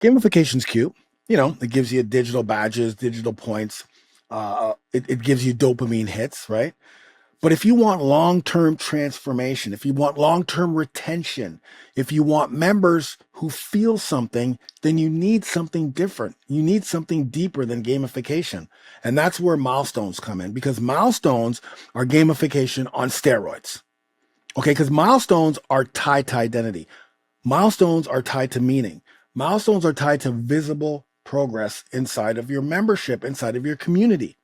Gamification's cute. It gives you digital badges, digital points. It gives you dopamine hits, right? But if you want long-term transformation, if you want long-term retention, if you want members who feel something, then you need something different. You need something deeper than gamification. And that's where milestones come in, because milestones are gamification on steroids. Okay, because milestones are tied to identity. Milestones are tied to meaning. Milestones are tied to visible progress inside of your membership, inside of your community.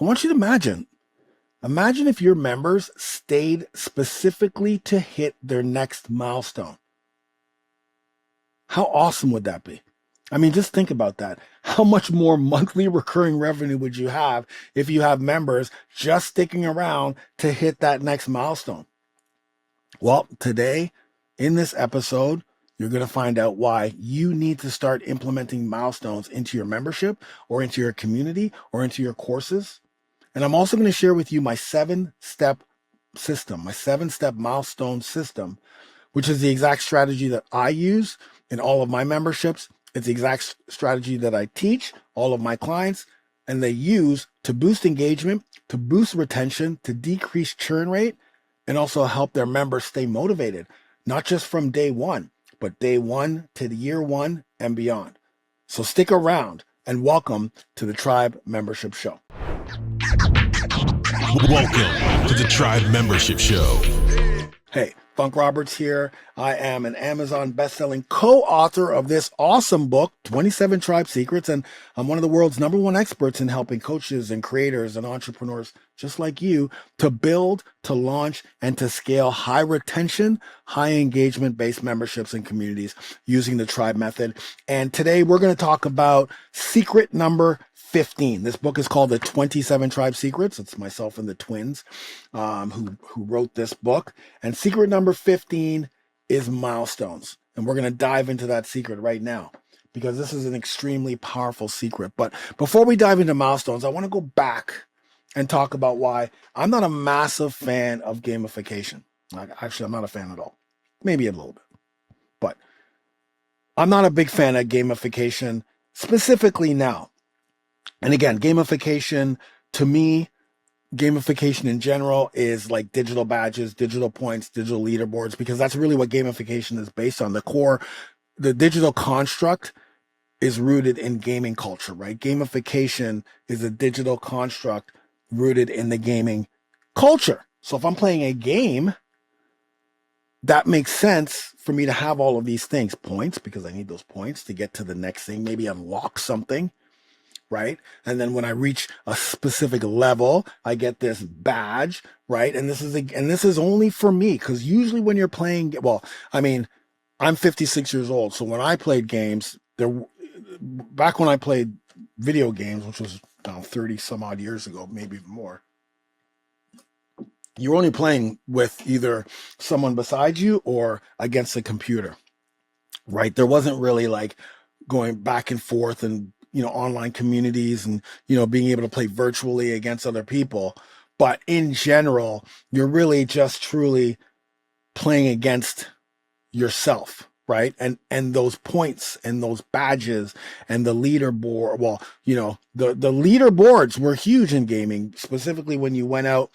I want you to imagine if your members stayed specifically to hit their next milestone. How awesome would that be? I mean, just think about that. How much more monthly recurring revenue would you have if you have members just sticking around to hit that next milestone? Well, today in this episode, you're going to find out why you need to start implementing milestones into your membership or into your community or into your courses. And I'm also going to share with you my 7-step system, my 7-step milestone system, which is the exact strategy that I use in all of my memberships. It's the exact strategy that I teach all of my clients, and they use to boost engagement, to boost retention, to decrease churn rate, and also help their members stay motivated, not just from day one, but day one to the year one and beyond. So stick around and welcome to the Tribe Membership Show. Welcome to the Tribe Membership Show. Hey, Funk Roberts here. I am an Amazon best-selling co-author of this awesome book, 27 Tribe Secrets, and I'm one of the world's #1 experts in helping coaches and creators and entrepreneurs just like you to build, to launch, and to scale high retention, high engagement-based memberships and communities using the Tribe method. And today we're going to talk about secret number 15. This book is called The 27 Tribe Secrets. It's myself and the twins who wrote this book. And secret number 15 is milestones. And we're going to dive into that secret right now because this is an extremely powerful secret. But before we dive into milestones, I want to go back and talk about why I'm not a massive fan of gamification. Actually, I'm not a fan at all. Maybe a little bit. But I'm not a big fan of gamification specifically now. And again, gamification, to me, gamification in general is like digital badges, digital points, digital leaderboards, because that's really what gamification is based on. The digital construct is rooted in gaming culture, right? Gamification is a digital construct rooted in the gaming culture. So if I'm playing a game, that makes sense for me to have all of these things, points, because I need those points to get to the next thing, maybe unlock something. Right. And then when I reach a specific level, I get this badge. Right. And this is only for me, because usually when you're playing, I'm 56 years old. So when I played games, back when I played video games, which was 30 some odd years ago, maybe even more, you're only playing with either someone beside you or against a computer. Right. There wasn't really like going back and forth and online communities and, being able to play virtually against other people. But in general, you're really just truly playing against yourself, right? And those points and those badges and the leaderboard, the leaderboards were huge in gaming, specifically when you went out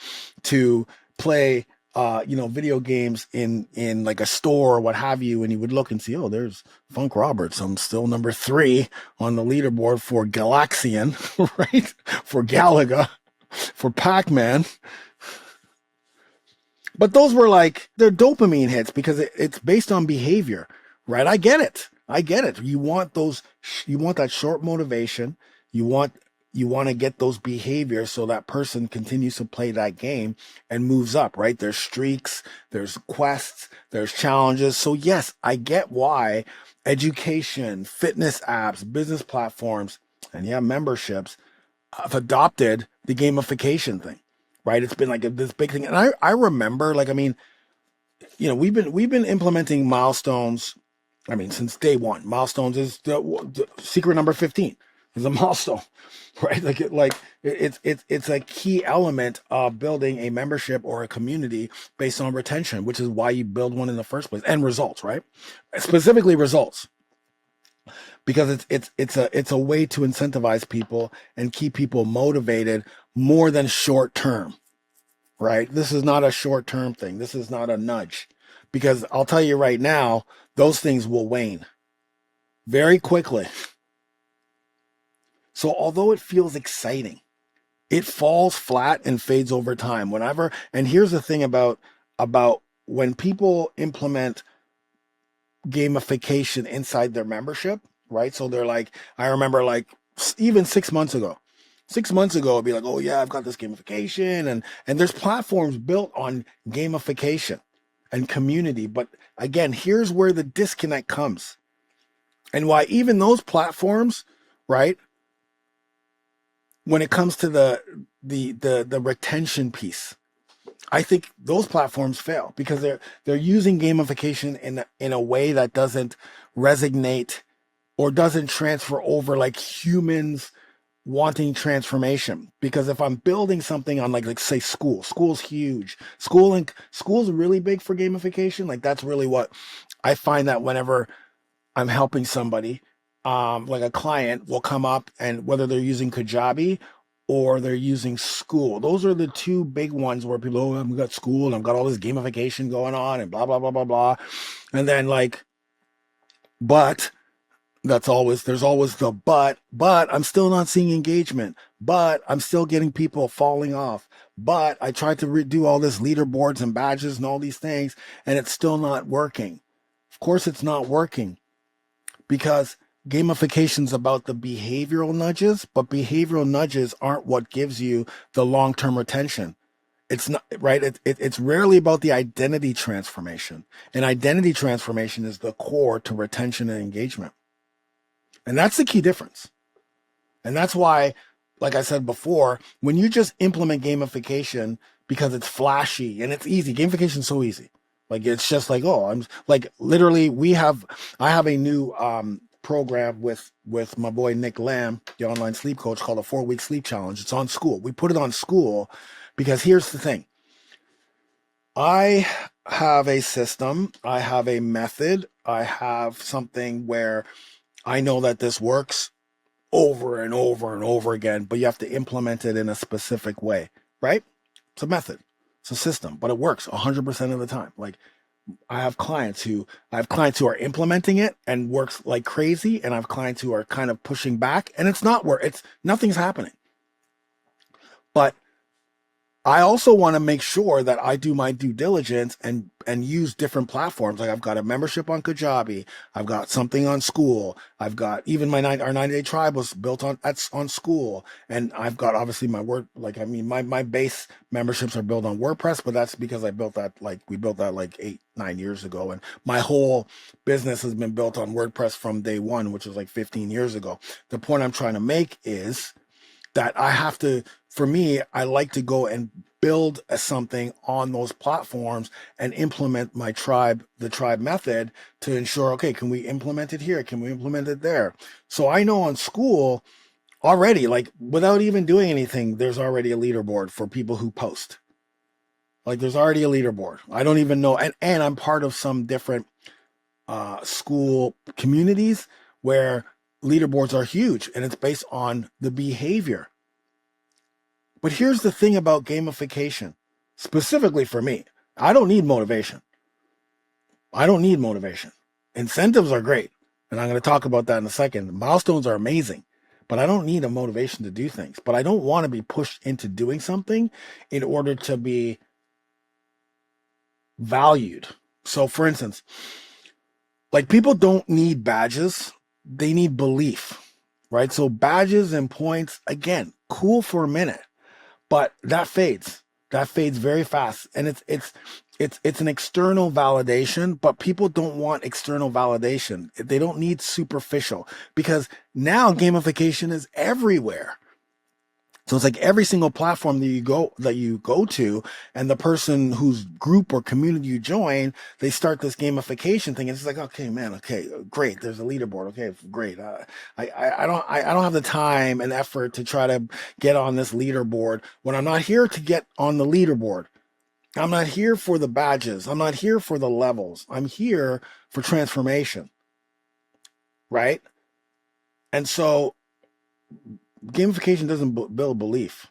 to play video games in like a store or what have you, and you would look and see, oh, there's Funk Roberts. I'm still number 3 on the leaderboard for Galaxian, right? For Galaga, for Pac-Man. But those were they're dopamine hits because it's based on behavior, right? I get it. You want that short motivation. You want to get those behaviors so that person continues to play that game and moves up, right? There's streaks, there's quests, there's challenges. So yes, I get why education, fitness apps, business platforms, and memberships have adopted the gamification thing, right? It's been like this big thing. And I remember, we've been implementing milestones. Since day one. Milestones is the secret number 15 is a milestone, right? It's a key element of building a membership or a community based on retention, which is why you build one in the first place, and results, right? Specifically results. because it's a way to incentivize people and keep people motivated more than short term, right? This is not a short term thing. This is not a nudge, because I'll tell you right now, those things will wane very quickly. So although it feels exciting, it falls flat and fades over time. And here's the thing about when people implement gamification inside their membership, right? So they're like, I remember like even 6 months ago. 6 months ago, it'd be like, oh yeah, I've got this gamification, and there's platforms built on gamification and community. But again, here's where the disconnect comes, and why even those platforms, right? When it comes to the retention piece, I think those platforms fail because they're using gamification in a way that doesn't resonate or doesn't transfer over like humans wanting transformation. Because if I'm building something on like say school's huge. School's really big for gamification. Like that's really what I find, that whenever I'm helping somebody, like a client will come up, and whether they're using Kajabi or they're using school, those are the two big ones where people, oh, I've got school and I've got all this gamification going on and blah, blah, blah, blah, blah. And then like, but there's always the but I'm still not seeing engagement, but I'm still getting people falling off. But I tried to do all this leaderboards and badges and all these things, and it's still not working. Of course, it's not working, because gamification is about the behavioral nudges, but behavioral nudges aren't what gives you the long-term retention. It's not right. It's rarely about the identity transformation, and identity transformation is the core to retention and engagement. And that's the key difference. And that's why, like I said before, when you just implement gamification because it's flashy and it's easy, gamification is so easy. Like it's just like, oh, I'm like literally I have a new program with my boy Nick Lamb, the online sleep coach, called a 4-week sleep challenge. It's on school. We put it on school because here's the thing. I have a system, I have a method, I have something where I know that this works over and over and over again, but you have to implement it in a specific way, right? It's a method, it's a system, but it works 100% of the time. Like I have clients who are implementing it and works like crazy, and I have clients who are kind of pushing back and nothing's happening. But I also want to make sure that I do my due diligence and use different platforms. Like I've got a membership on Kajabi, I've got something on school, I've got even our 90-day tribe was built on school, and I've got obviously my word. Like I mean, my base memberships are built on WordPress, but that's because we built that like 8-9 years ago, and my whole business has been built on WordPress from day one, which was like 15 years ago. The point I'm trying to make is that for me, I like to go and build something on those platforms and implement the tribe method to ensure, okay, can we implement it here? Can we implement it there? So I know on school already, like without even doing anything, there's already a leaderboard for people who post. Like there's already a leaderboard. I don't even know. And I'm part of some different school communities where leaderboards are huge, and it's based on the behavior. But here's the thing about gamification, specifically for me. I don't need motivation. Incentives are great, and I'm going to talk about that in a second. Milestones are amazing, but I don't need a motivation to do things. But I don't want to be pushed into doing something in order to be valued. So, for instance, like people don't need badges, they need belief, right? So badges and points, again, cool for a minute. But that fades very fast, and it's an external validation. But people don't want external validation. They don't need superficial, because now gamification is everywhere. So it's like every single platform that you go to, and the person whose group or community you join, they start this gamification thing. And it's like, okay, man, okay, great. There's a leaderboard. Okay, great. I don't have the time and effort to try to get on this leaderboard when I'm not here to get on the leaderboard. I'm not here for the badges. I'm not here for the levels. I'm here for transformation, right? And so gamification doesn't build belief.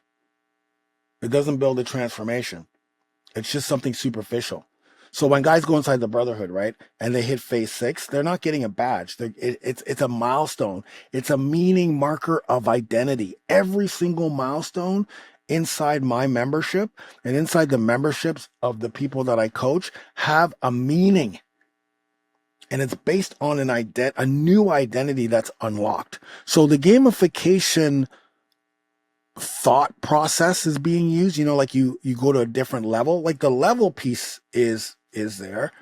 It doesn't build a transformation. It's just something superficial. So when guys go inside the brotherhood, right, and they hit phase 6, they're not getting a badge. It's a milestone. It's a meaning marker of identity. Every single milestone inside my membership and inside the memberships of the people that I coach have a meaning. And it's based on a new identity that's unlocked. So the gamification thought process is being used, like you go to a different level, like the level piece is there,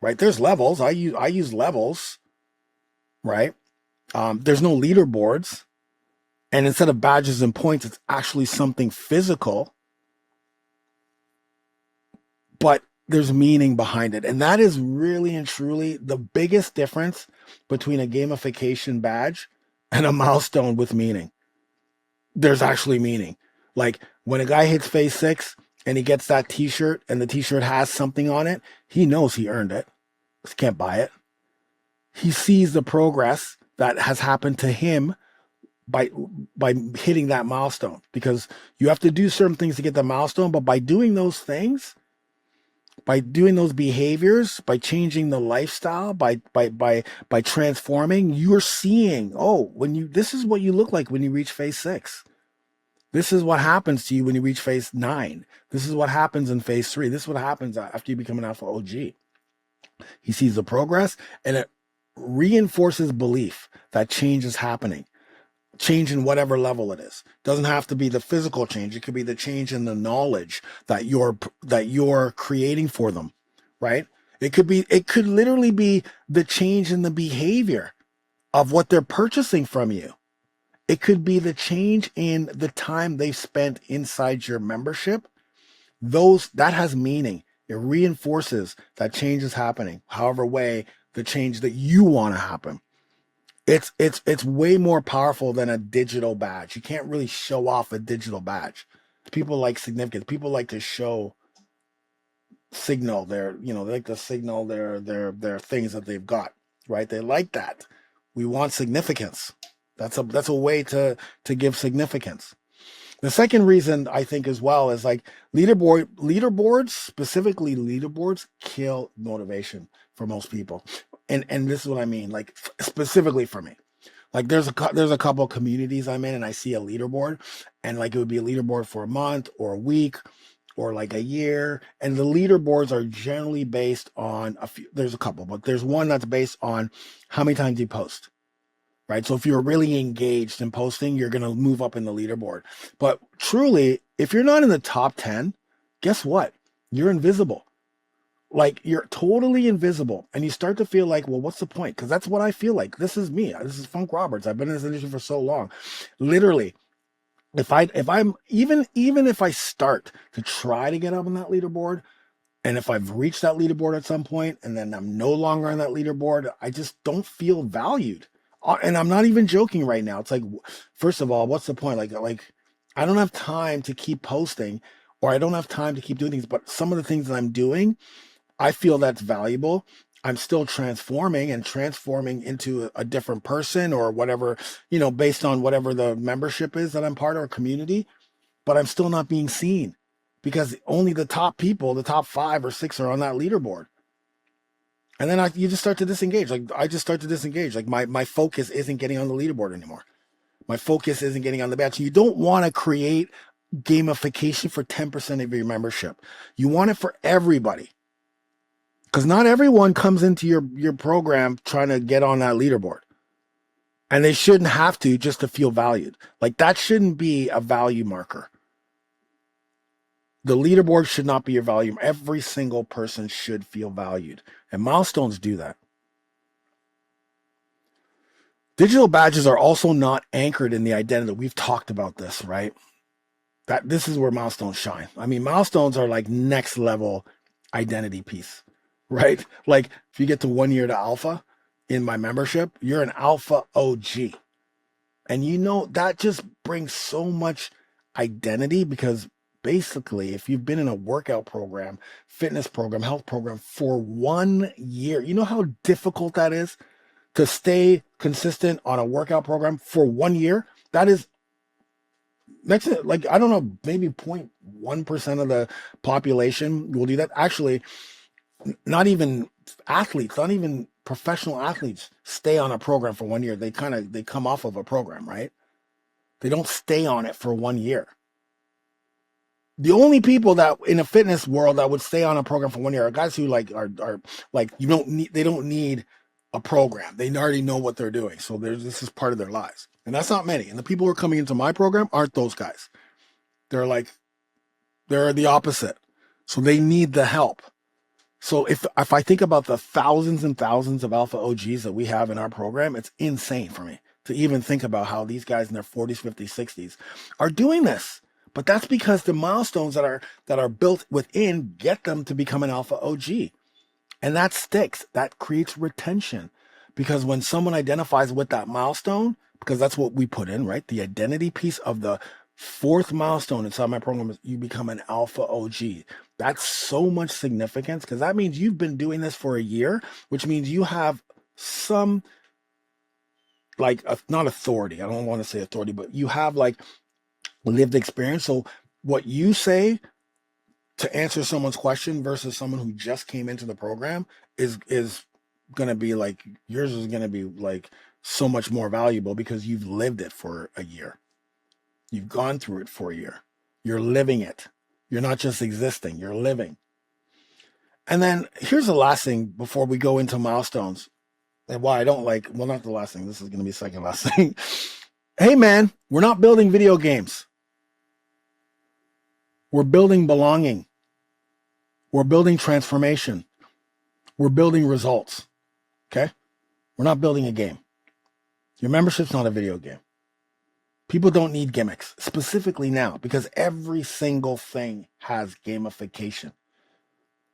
right? There's levels. I use levels, right? There's no leaderboards, and instead of badges and points, it's actually something physical, but there's meaning behind it. And that is really and truly the biggest difference between a gamification badge and a milestone with meaning. There's actually meaning. Like when a guy hits phase 6 and he gets that t-shirt and the t-shirt has something on it, he knows he earned it. He can't buy it. He sees the progress that has happened to him by by hitting that milestone, because you have to do certain things to get the milestone, but by doing those things, by doing those behaviors, by changing the lifestyle, by transforming, you're seeing, oh, this is what you look like when you reach phase 6. This is what happens to you when you reach phase 9. This is what happens in phase 3. This is what happens after you become an alpha OG. He sees the progress, and it reinforces belief that change is happening. Change in whatever level it is. Doesn't have to be the physical change. It could be the change in the knowledge that you're creating for them, right? It could literally be the change in the behavior of what they're purchasing from you. It could be the change in the time they've spent inside your membership. That has meaning. It reinforces that change is happening, however way the change that you want to happen. It's way more powerful than a digital badge. You can't really show off a digital badge. People like significance. People like to signal they like to signal their things that they've got, right? They like that. We want significance. That's a way to give significance. The second reason I think as well is like leaderboards, specifically leaderboards, kill motivation for most people. And this is what I mean, like specifically for me. Like there's a couple of communities I'm in, and I see a leaderboard, and like it would be a leaderboard for a month or a week or like a year, and the leaderboards are generally based on a few. There's a couple, but there's one that's based on how many times you post. Right. So if you're really engaged in posting, you're going to move up in the leaderboard. But truly, if you're not in the top 10, guess what? You're invisible. Like you're totally invisible. And you start to feel like, well, what's the point? Because that's what I feel like. This is me. This is Funk Roberts. I've been in this industry for so long. Literally, if I'm even if I start to try to get up on that leaderboard, and if I've reached that leaderboard at some point and then I'm no longer on that leaderboard, I just don't feel valued. And I'm not even joking right now. It's like, first of all, what's the point? Like I don't have time to keep posting, or I don't have time to keep doing things. But some of the things that I'm doing, I feel that's valuable. I'm still transforming into a different person or whatever, based on whatever the membership is that I'm part of, or community, but I'm still not being seen because only the top people, the top 5 or 6 are on that leaderboard. And then you just start to disengage. Like I just start to disengage. Like my focus isn't getting on the leaderboard anymore. My focus isn't getting on the badge. So you don't want to create gamification for 10% of your membership. You want it for everybody. Because not everyone comes into your program trying to get on that leaderboard. And they shouldn't have to just to feel valued. Like that shouldn't be a value marker. The leaderboard should not be your value. Every single person should feel valued. And milestones do that. Digital badges are also not anchored in the identity. We've talked about this, right? This is where milestones shine. I mean, milestones are like next level identity piece, right? Like if you get to 1 year to alpha in my membership, you're an alpha OG. And that just brings so much identity, because basically, if you've been in a workout program, fitness program, health program for 1 year, you know how difficult that is to stay consistent on a workout program for 1 year, that is next, like, I don't know, maybe 0.1% of the population will do that. Actually, not even athletes, not even professional athletes stay on a program for 1 year. They come off of a program, right? They don't stay on it for 1 year. The only people that in a fitness world that would stay on a program for 1 year are guys who are like, they don't need a program. They already know what they're doing. So this is part of their lives. And that's not many. And the people who are coming into my program aren't those guys. They're the opposite. So they need the help. So if I think about the thousands and thousands of alpha OGs that we have in our program, it's insane for me to even think about how these guys in their 40s, 50s, 60s are doing this. But that's because the milestones that are built within get them to become an alpha OG. And that sticks. That creates retention. Because when someone identifies with that milestone, because that's what we put in, right? The identity piece of the fourth milestone inside my program is you become an alpha OG. That's so much significance because that means you've been doing this for a year, which means you have some, like, not authority. I don't want to say authority, but you have like lived experience. So what you say to answer someone's question versus someone who just came into the program is going to be like, yours is going to be like so much more valuable because you've lived it for a year. You've gone through it for a year. You're living it. You're not just existing, you're living. And then here's the last thing before we go into milestones. And why I don't like, well, not the last thing. This is going to be the second last thing. Hey, man, we're not building video games. We're building belonging. We're building transformation. We're building results. Okay? We're not building a game. Your membership's not a video game. People don't need gimmicks, specifically now, because every single thing has gamification.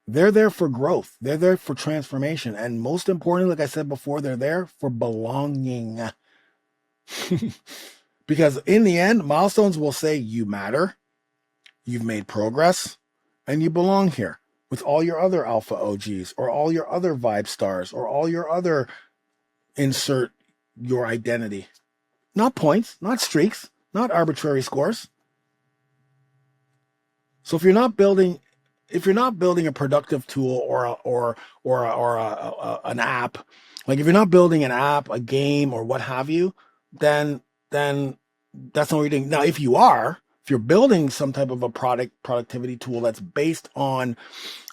They're there for growth. They're there for transformation. And most importantly, like I said before, they're there for belonging. Because in the end, milestones will say you matter, you've made progress, and you belong here with all your other alpha OGs or all your other vibe stars or all your other insert your identity. Not points, not streaks, not arbitrary scores. So if you're not building a productive tool or an app, like if you're not building an app, a game, or what have you, then that's not what you're doing. Now, if you're building some type of a productivity tool that's based on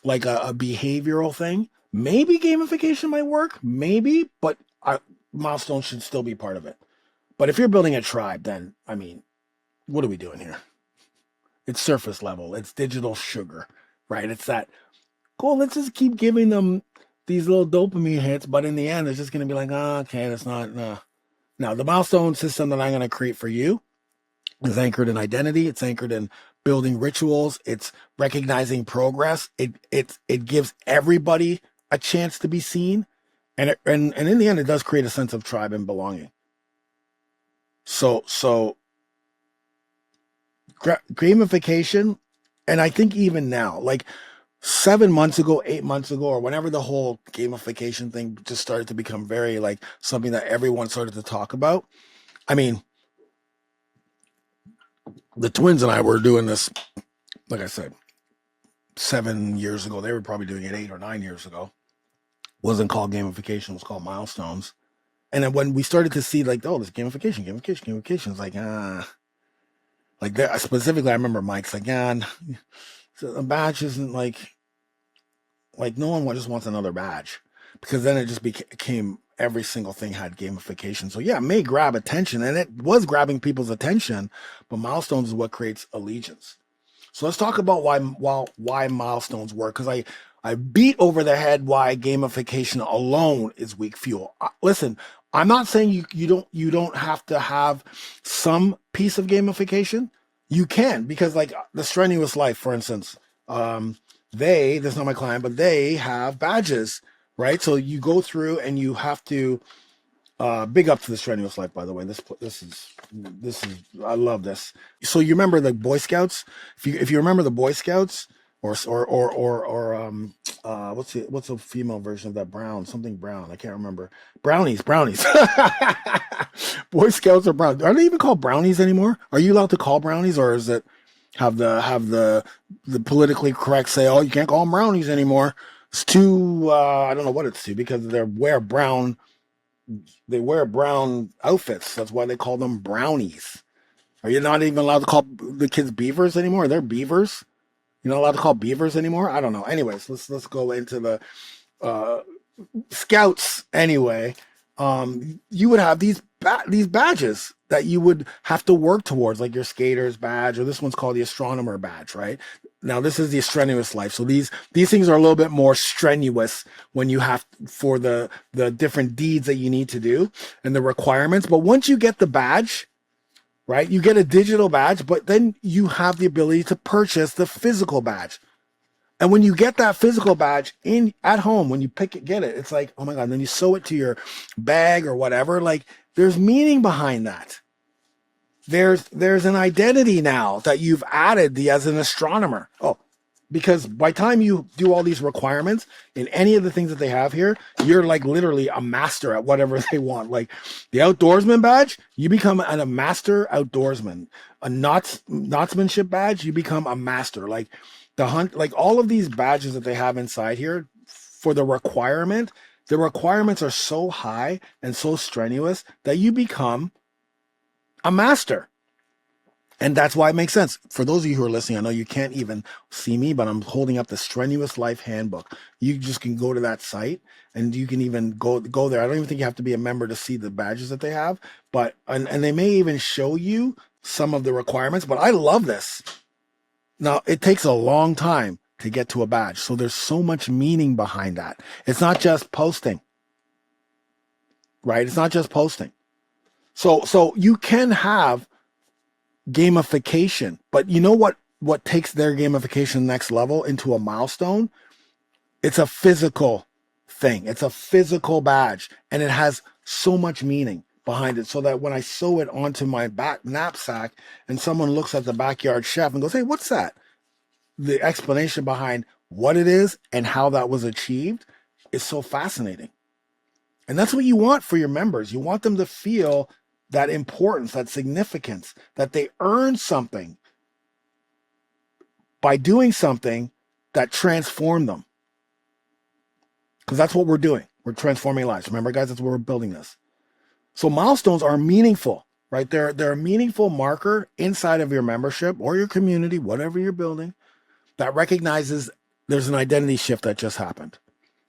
like a behavioral thing, maybe gamification might work, maybe, but milestones should still be part of it. But if you're building a tribe, then, I mean, what are we doing here? It's surface level. It's digital sugar, right? It's that, cool, let's just keep giving them these little dopamine hits, but in the end, it's just going to be like, okay, that's not, no. Now, the milestone system that I'm going to create for you is anchored in identity. It's anchored in building rituals. It's recognizing progress. It gives everybody a chance to be seen. And in the end, it does create a sense of tribe and belonging. So gamification, and I think even now, like 7 months ago, 8 months ago, or whenever the whole gamification thing just started to become very like something that everyone started to talk about. I mean, the twins and I were doing this, like I said, 7 years ago. They were probably doing it 8 or 9 years ago. It wasn't called gamification, it was called Milestones. And then when we started to see like, oh, this gamification, it's like, like that, specifically, I remember Mike's like, so a badge isn't like no one just wants another badge, because then it just became every single thing had gamification. So yeah, it may grab attention, and it was grabbing people's attention, but milestones is what creates allegiance. So let's talk about why milestones work, because I beat over the head why gamification alone is weak fuel. Listen, I'm not saying you don't have to have some piece of gamification. You can, because like the Strenuous Life, for instance, that's not my client, but they have badges, right? So you go through and you have to, big up to the Strenuous Life, by the way. This is I love this. So you remember the Boy Scouts? If you remember the Boy Scouts, What's the female version of that? Brown, something brown. I can't remember. Brownies. Boy Scouts are brown. Are they even called brownies anymore? Are you allowed to call brownies, or is it have the politically correct say, oh, you can't call them brownies anymore? It's too I don't know what it's to, because they wear brown outfits. That's why they call them brownies. Are you not even allowed to call the kids beavers anymore? They're beavers. You're not allowed to call beavers anymore. I don't know. Anyways, let's go into the uh, scouts. Anyway, you would have these badges that you would have to work towards, like your skater's badge, or this one's called the astronomer badge, right? Now this is the strenuous life. So these things are a little bit more strenuous when you have for the different deeds that you need to do and the requirements. But once you get the badge, right, you get a digital badge, but then you have the ability to purchase the physical badge. And when you get that physical badge in at home, when you get it, it's like, oh my God, and then you sew it to your bag or whatever. Like, there's meaning behind that. There's an identity now that you've added as an astronomer. Oh, because by the time you do all these requirements in any of the things that they have here, you're like literally a master at whatever they want. Like the outdoorsman badge, you become a master outdoorsman. A knotsmanship badge, you become a master. Like the hunt, like all of these badges that they have inside here for the requirements are so high and so strenuous that you become a master. And that's why it makes sense. For those of you who are listening, I know you can't even see me, but I'm holding up the Strenuous Life Handbook. You just can go to that site and you can even go there. I don't even think you have to be a member to see the badges that they have, but and they may even show you some of the requirements, but I love this. Now, it takes a long time to get to a badge. So there's so much meaning behind that. It's not just posting, right? It's not just posting. So you can have gamification, but you know what takes their gamification next level into a milestone? It's a physical thing. It's a physical badge, and it has so much meaning behind it, so that when I sew it onto my back knapsack and someone looks at the backyard chef and goes, hey, what's that? The explanation behind what it is and how that was achieved is so fascinating. And that's what you want for your members. You want them to feel that importance, that significance, that they earn something by doing something that transformed them. Because that's what we're doing. We're transforming lives. Remember, guys, that's where we're building this. So milestones are meaningful, right? They're a meaningful marker inside of your membership or your community, whatever you're building, that recognizes there's an identity shift that just happened.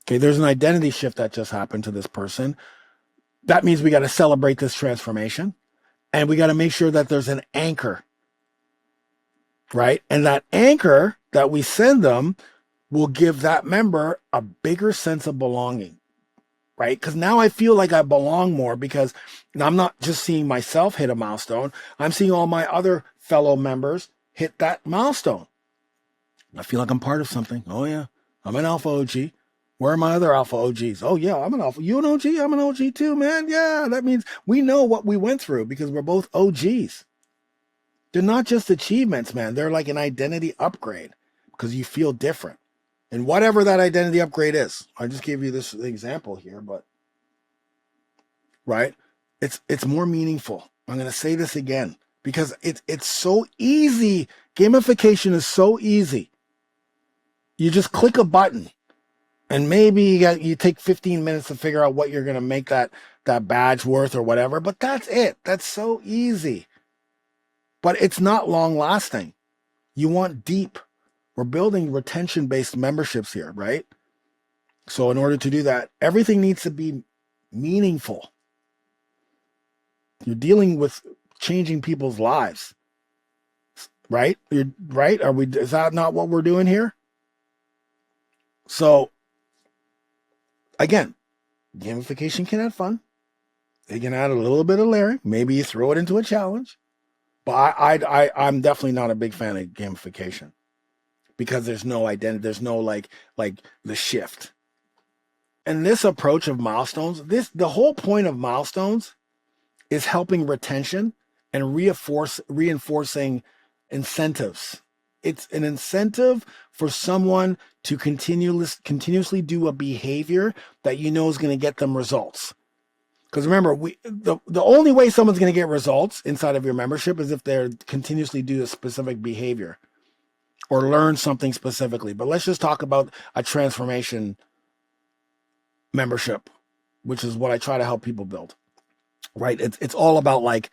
Okay, there's an identity shift that just happened to this person. That means we got to celebrate this transformation, and we got to make sure that there's an anchor, right? And that anchor that we send them will give that member a bigger sense of belonging, right? Because now I feel like I belong more, because I'm not just seeing myself hit a milestone. I'm seeing all my other fellow members hit that milestone. I feel like I'm part of something. Oh yeah, I'm an alpha OG. Where are my other alpha OGs? Oh yeah, I'm an alpha. You an OG? I'm an OG too, man. Yeah, that means we know what we went through because we're both OGs. They're not just achievements, man. They're like an identity upgrade because you feel different. And whatever that identity upgrade is, I just gave you this example here, but right? It's more meaningful. I'm going to say this again because it's so easy. Gamification is so easy. You just click a button. And maybe you take 15 minutes to figure out what you're going to make that badge worth or whatever. But that's it. That's so easy. But it's not long lasting. You want deep. We're building retention-based memberships here, right? So in order to do that, everything needs to be meaningful. You're dealing with changing people's lives, right? Right? Is that not what we're doing here? So again, gamification can add fun. It can add a little bit of layering. Maybe you throw it into a challenge. But I'm definitely not a big fan of gamification because there's no identity. There's no like the shift. And this approach of milestones, the whole point of milestones is helping retention and reinforcing incentives. it's an incentive for someone to continuously do a behavior that you know is going to get them results. Because remember, the only way someone's going to get results inside of your membership is if they're continuously do a specific behavior or learn something specifically. But let's just talk about a transformation membership, which is what I try to help people build, right? It's all about like,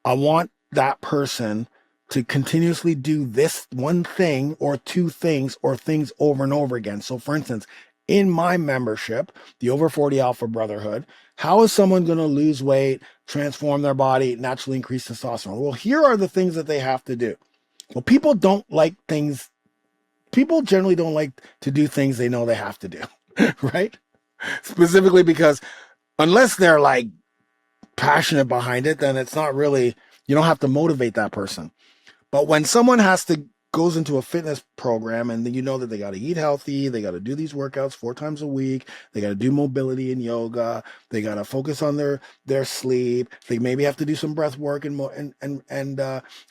I want that person to continuously do this one thing or two things or things over and over again. So for instance, in my membership, the Over 40 Alpha Brotherhood, how is someone going to lose weight, transform their body, naturally increase testosterone? Well, here are the things that they have to do. Well, people generally don't like to do things they know they have to do, right? Specifically because unless they're like passionate behind it, then it's not really, you don't have to motivate that person. But when someone goes into a fitness program and you know that they got to eat healthy, they got to do these workouts 4 times a week, they got to do mobility and yoga, they got to focus on their sleep, they maybe have to do some breath work and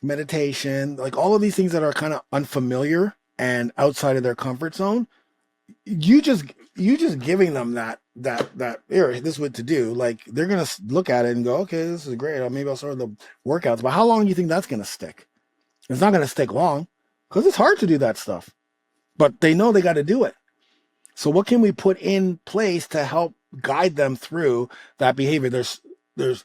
meditation, like all of these things that are kind of unfamiliar and outside of their comfort zone. You just giving them that here, this is what to do. Like they're gonna look at it and go, okay, this is great. Or maybe I'll start the workouts. But how long do you think that's gonna stick? It's not gonna stick long because it's hard to do that stuff. But they know they got to do it. So what can we put in place to help guide them through that behavior? There's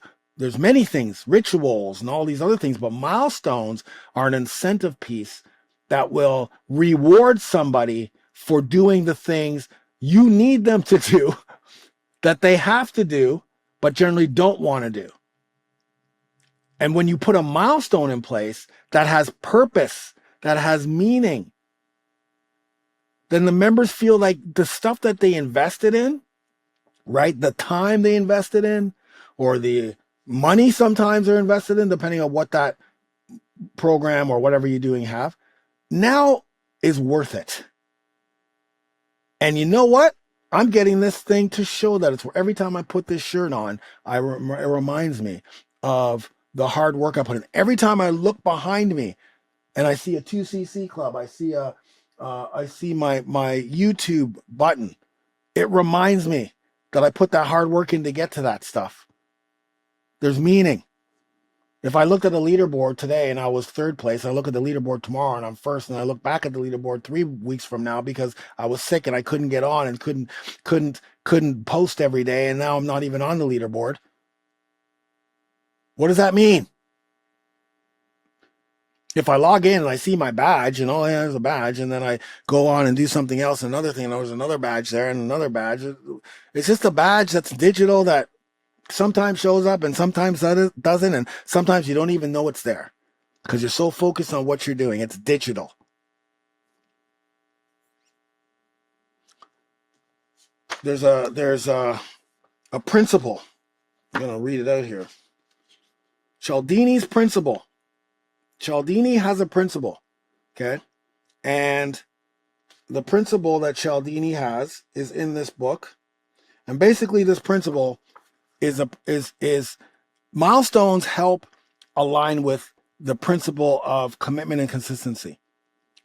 many things, rituals and all these other things, but milestones are an incentive piece that will reward somebody for doing the things you need them to do that they have to do, but generally don't want to do. And when you put a milestone in place that has purpose, that has meaning, then the members feel like the stuff that they invested in, right? The time they invested in, or the money sometimes they're invested in, depending on what that program or whatever you're doing have, now is worth it. And you know what? I'm getting this thing to show that it's where every time I put this shirt on, it reminds me of the hard work I put in. Every time I look behind me and I see a 2cc club, I see my YouTube button. It reminds me that I put that hard work in to get to that stuff. There's meaning. If I looked at the leaderboard today and I was third place, I look at the leaderboard tomorrow and I'm first, and I look back at the leaderboard 3 weeks from now because I was sick and I couldn't get on and couldn't post every day, and now I'm not even on the leaderboard. What does that mean? If I log in and I see my badge and oh yeah, there's a badge, and then I go on and do something else, another thing, and there was another badge there and another badge. It's just a badge that's digital that sometimes shows up and sometimes doesn't, and sometimes you don't even know it's there because you're so focused on what you're doing. It's digital. There's a principle. I'm gonna read it out here. Cialdini's principle. Cialdini has a principle, okay? And the principle that Cialdini has is in this book. And basically this principle is milestones help align with the principle of commitment and consistency,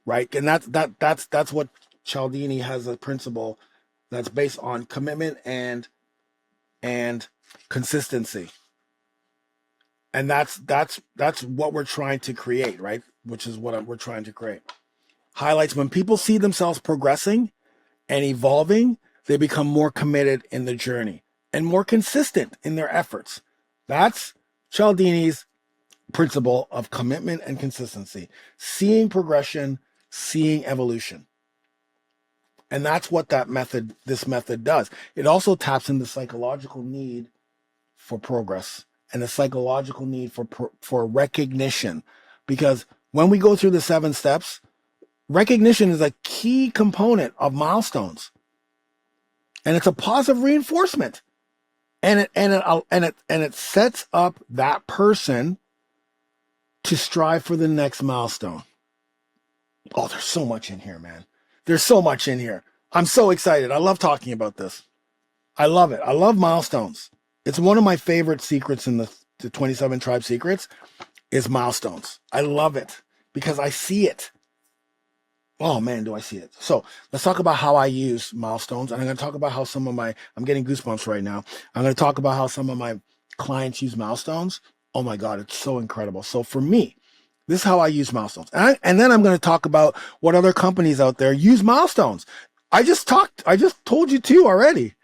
right? And that's what Cialdini has, a principle that's based on commitment and consistency. And that's what we're trying to create, right? Which is what we're trying to create. Highlights when people see themselves progressing and evolving, they become more committed in the journey and more consistent in their efforts. That's Cialdini's principle of commitment and consistency. Seeing progression, seeing evolution. And that's what this method does. It also taps into the psychological need for progress and the psychological need for recognition. Because when we go through the 7 steps, recognition is a key component of milestones. And it's a positive reinforcement. And it sets up that person to strive for the next milestone. Oh, there's so much in here, man. There's so much in here. I'm so excited. I love talking about this. I love it. I love milestones. It's one of my favorite secrets in the 27 Tribe Secrets is milestones. I love it because I see it. Oh man, do I see it. So let's talk about how I use milestones. And I'm going to talk about how I'm getting goosebumps right now. I'm going to talk about how some of my clients use milestones. Oh my God, it's so incredible. So for me, this is how I use milestones. And then I'm going to talk about what other companies out there use milestones. I just told you two already.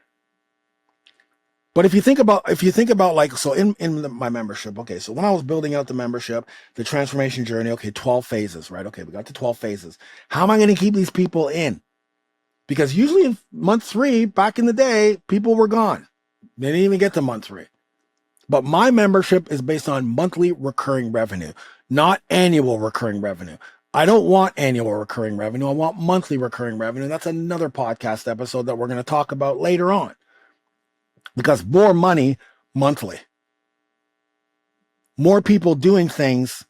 But if you think about like, so my membership, okay, so when I was building out the membership, the transformation journey, okay, 12 phases, right? Okay, we got to 12 phases. How am I going to keep these people in? Because usually in month 3, back in the day, people were gone. They didn't even get to month 3. But my membership is based on monthly recurring revenue, not annual recurring revenue. I don't want annual recurring revenue. I want monthly recurring revenue. That's another podcast episode that we're going to talk about later on. Because more money monthly, more people doing things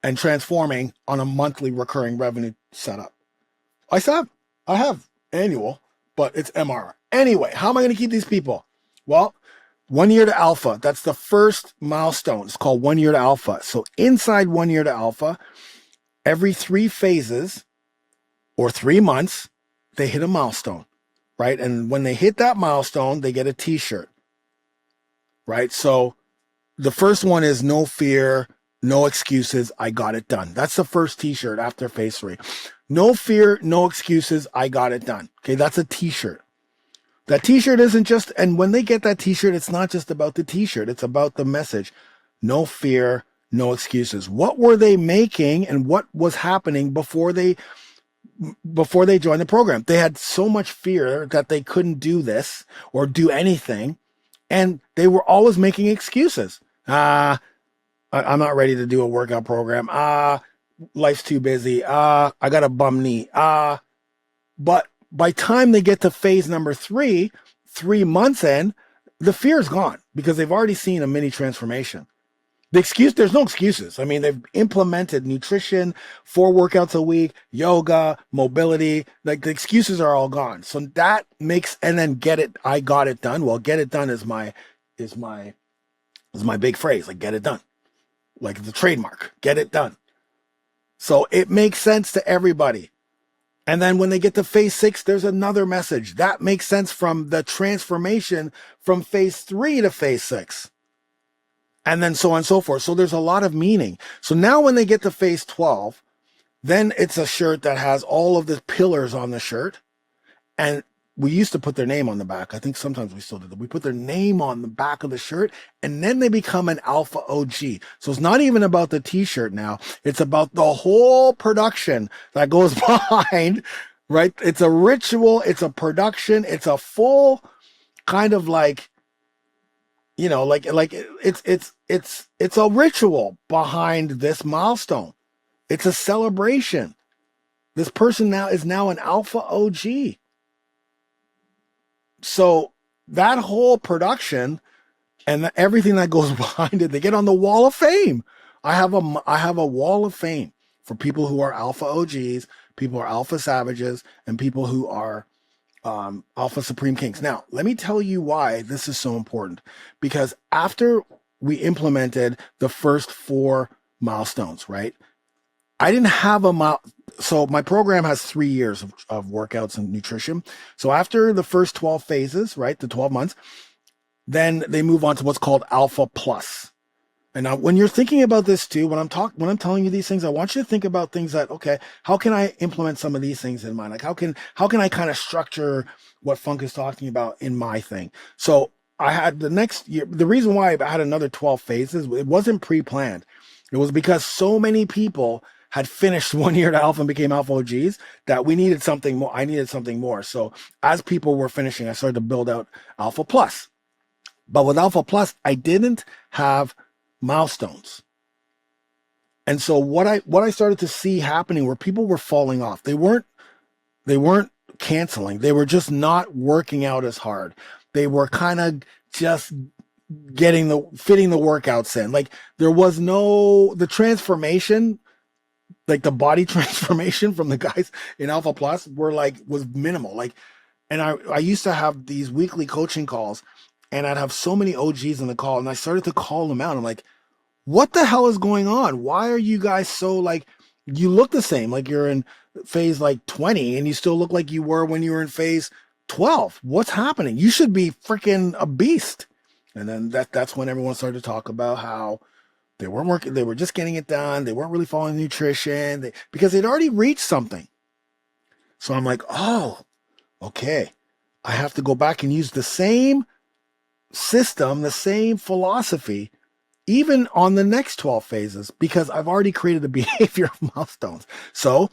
and transforming on a monthly recurring revenue setup. I have annual, but it's MR. Anyway, how am I going to keep these people? Well, 1 year to alpha. That's the first milestone. It's called 1 year to alpha. So inside 1 year to alpha, every 3 phases or 3 months, they hit a milestone, right? And when they hit that milestone, they get a t-shirt, right? So the first one is no fear, no excuses, I got it done. That's the first t-shirt after phase 3. No fear, no excuses, I got it done. Okay, that's a t-shirt. That t-shirt isn't just, and when they get that t-shirt, it's not just about the t-shirt, it's about the message. No fear, no excuses. What were they making and what was happening before they joined the program? They had so much fear that they couldn't do this or do anything, and they were always making excuses. I'm not ready to do a workout program. Life's too busy. I got a bum knee. But by time they get to phase number 3, 3 months in, the fear's gone because they've already seen a mini transformation. There's no excuses. I mean, they've implemented nutrition, 4 workouts a week, yoga, mobility. Like the excuses are all gone. So that makes, and then I got it done. Well, get it done is my big phrase. Like get it done. Like the trademark, get it done. So it makes sense to everybody. And then when they get to phase 6, there's another message that makes sense from the transformation from phase 3 to phase 6. And then so on and so forth. So there's a lot of meaning. So now when they get to phase 12, then it's a shirt that has all of the pillars on the shirt. And we used to put their name on the back. I think sometimes we still do that. We put their name on the back of the shirt, and then they become an alpha OG. So it's not even about the t-shirt now. It's about the whole production that goes behind, right? It's a ritual. It's a production. It's a full kind of like, it's a ritual behind this milestone. It's a celebration. This person is now an alpha OG. So that whole production and everything that goes behind it, they get on the wall of fame. I have a wall of fame for people who are alpha OGs, people who are alpha savages, and people who are alpha supreme kings. Now, let me tell you why this is so important. Because after we implemented the first 4 milestones, right? I didn't have so my program has 3 years of workouts and nutrition. So after the first 12 phases, right, the 12 months, then they move on to what's called Alpha Plus. And now when you're thinking about this too, when I'm telling you these things, I want you to think about things that, okay, how can I implement some of these things in mine? Like how can I kind of structure what Funk is talking about in my thing? So I had the next year, the reason why I had another 12 phases, it wasn't pre-planned. It was because so many people had finished 1 year to alpha and became alpha OGs that we needed something more. I needed something more. So as people were finishing, I started to build out Alpha Plus. But with Alpha Plus, I didn't have milestones. And so what I started to see happening were people were falling off. They weren't canceling. They were just not working out as hard. They were kind of just fitting the workouts in. Like there was the transformation, like the body transformation from the guys in Alpha Plus was minimal. Like, and I used to have these weekly coaching calls and I'd have so many OGs in the call and I started to call them out. I'm like, what the hell is going on? Why are you guys so like, You look the same, like you're in phase like 20 and you still look like you were when you were in phase 12. What's happening? You should be freaking a beast. And then that's when everyone started to talk about how they weren't working, they were just getting it done, they weren't really following nutrition because they'd already reached something. So I'm like, oh, okay. I have to go back and use the same system, the same philosophy even on the next 12 phases, because I've already created the behavior milestones. So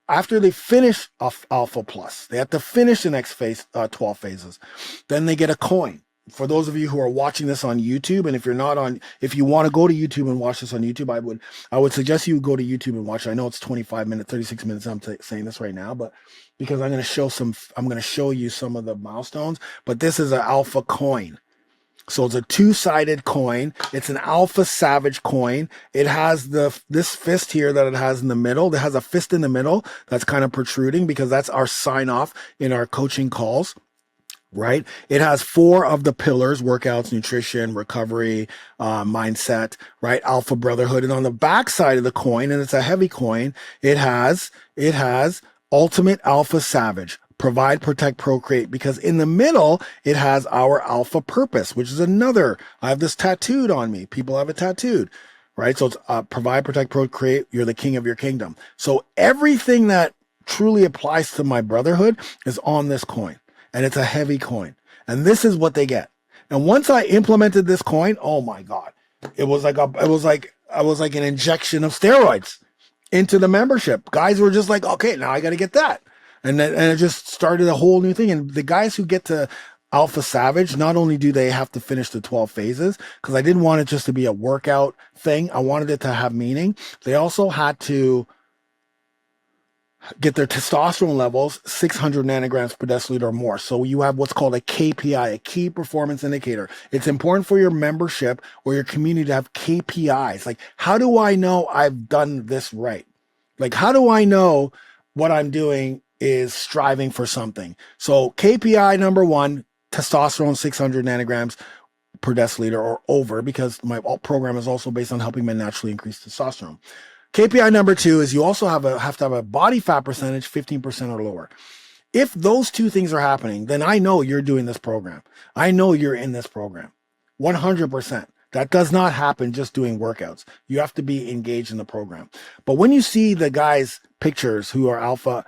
after they finish Alpha Plus, they have to finish the next phase, 12 phases. Then they get a coin. For those of you who are watching this on YouTube, and if you want to go to YouTube and watch this on YouTube, I would suggest you go to YouTube and watch it. I know it's 25 minutes, 36 minutes. I'm saying this right now, but because I'm going to show you some of the milestones, but this is an alpha coin. So it's a two-sided coin. It's an alpha savage coin. It has this fist here that it has in the middle. It has a fist in the middle that's kind of protruding because that's our sign off in our coaching calls, right? It has 4 of the pillars: workouts, nutrition, recovery, mindset, right? Alpha brotherhood. And on the back side of the coin, and it's a heavy coin, it has ultimate alpha savage. Provide, protect, procreate, because in the middle, it has our alpha purpose, which is I have this tattooed on me. People have it tattooed, right? So it's provide, protect, procreate. You're the king of your kingdom. So everything that truly applies to my brotherhood is on this coin, and it's a heavy coin. And this is what they get. And once I implemented this coin, oh my God, it was like an injection of steroids into the membership. Guys were just like, okay, now I got to get that. And it just started a whole new thing. And the guys who get to Alpha Savage, not only do they have to finish the 12 phases, because I didn't want it just to be a workout thing, I wanted it to have meaning. They also had to get their testosterone levels 600 nanograms per deciliter or more. So you have what's called a KPI, a key performance indicator. It's important for your membership or your community to have KPIs. Like, how do I know I've done this right? Like, how do I know what I'm doing is striving for something? So KPI number 1, testosterone 600 nanograms per deciliter or over, because my program is also based on helping men naturally increase testosterone. KPI number 2 is you also have to have a body fat percentage 15% or lower. If those 2 things are happening, then I know you're doing this program. I know you're in this program 100%. That does not happen just doing workouts. You have to be engaged in the program. But when you see the guys' pictures who are alpha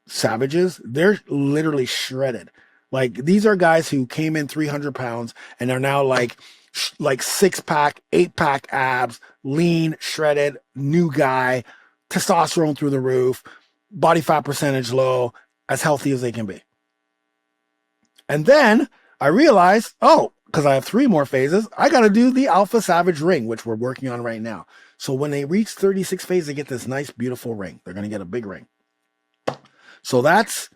savages, they're literally shredded. Like, these are guys who came in 300 pounds and are now like 6-pack, 8-pack abs, lean, shredded, new guy, testosterone through the roof, body fat percentage low, as healthy as they can be. And then I realized, because I have 3 more phases, I got to do the Alpha Savage ring, which we're working on right now. So when they reach 36 phases, they get this nice, beautiful ring. They're going to get a big ring. So that's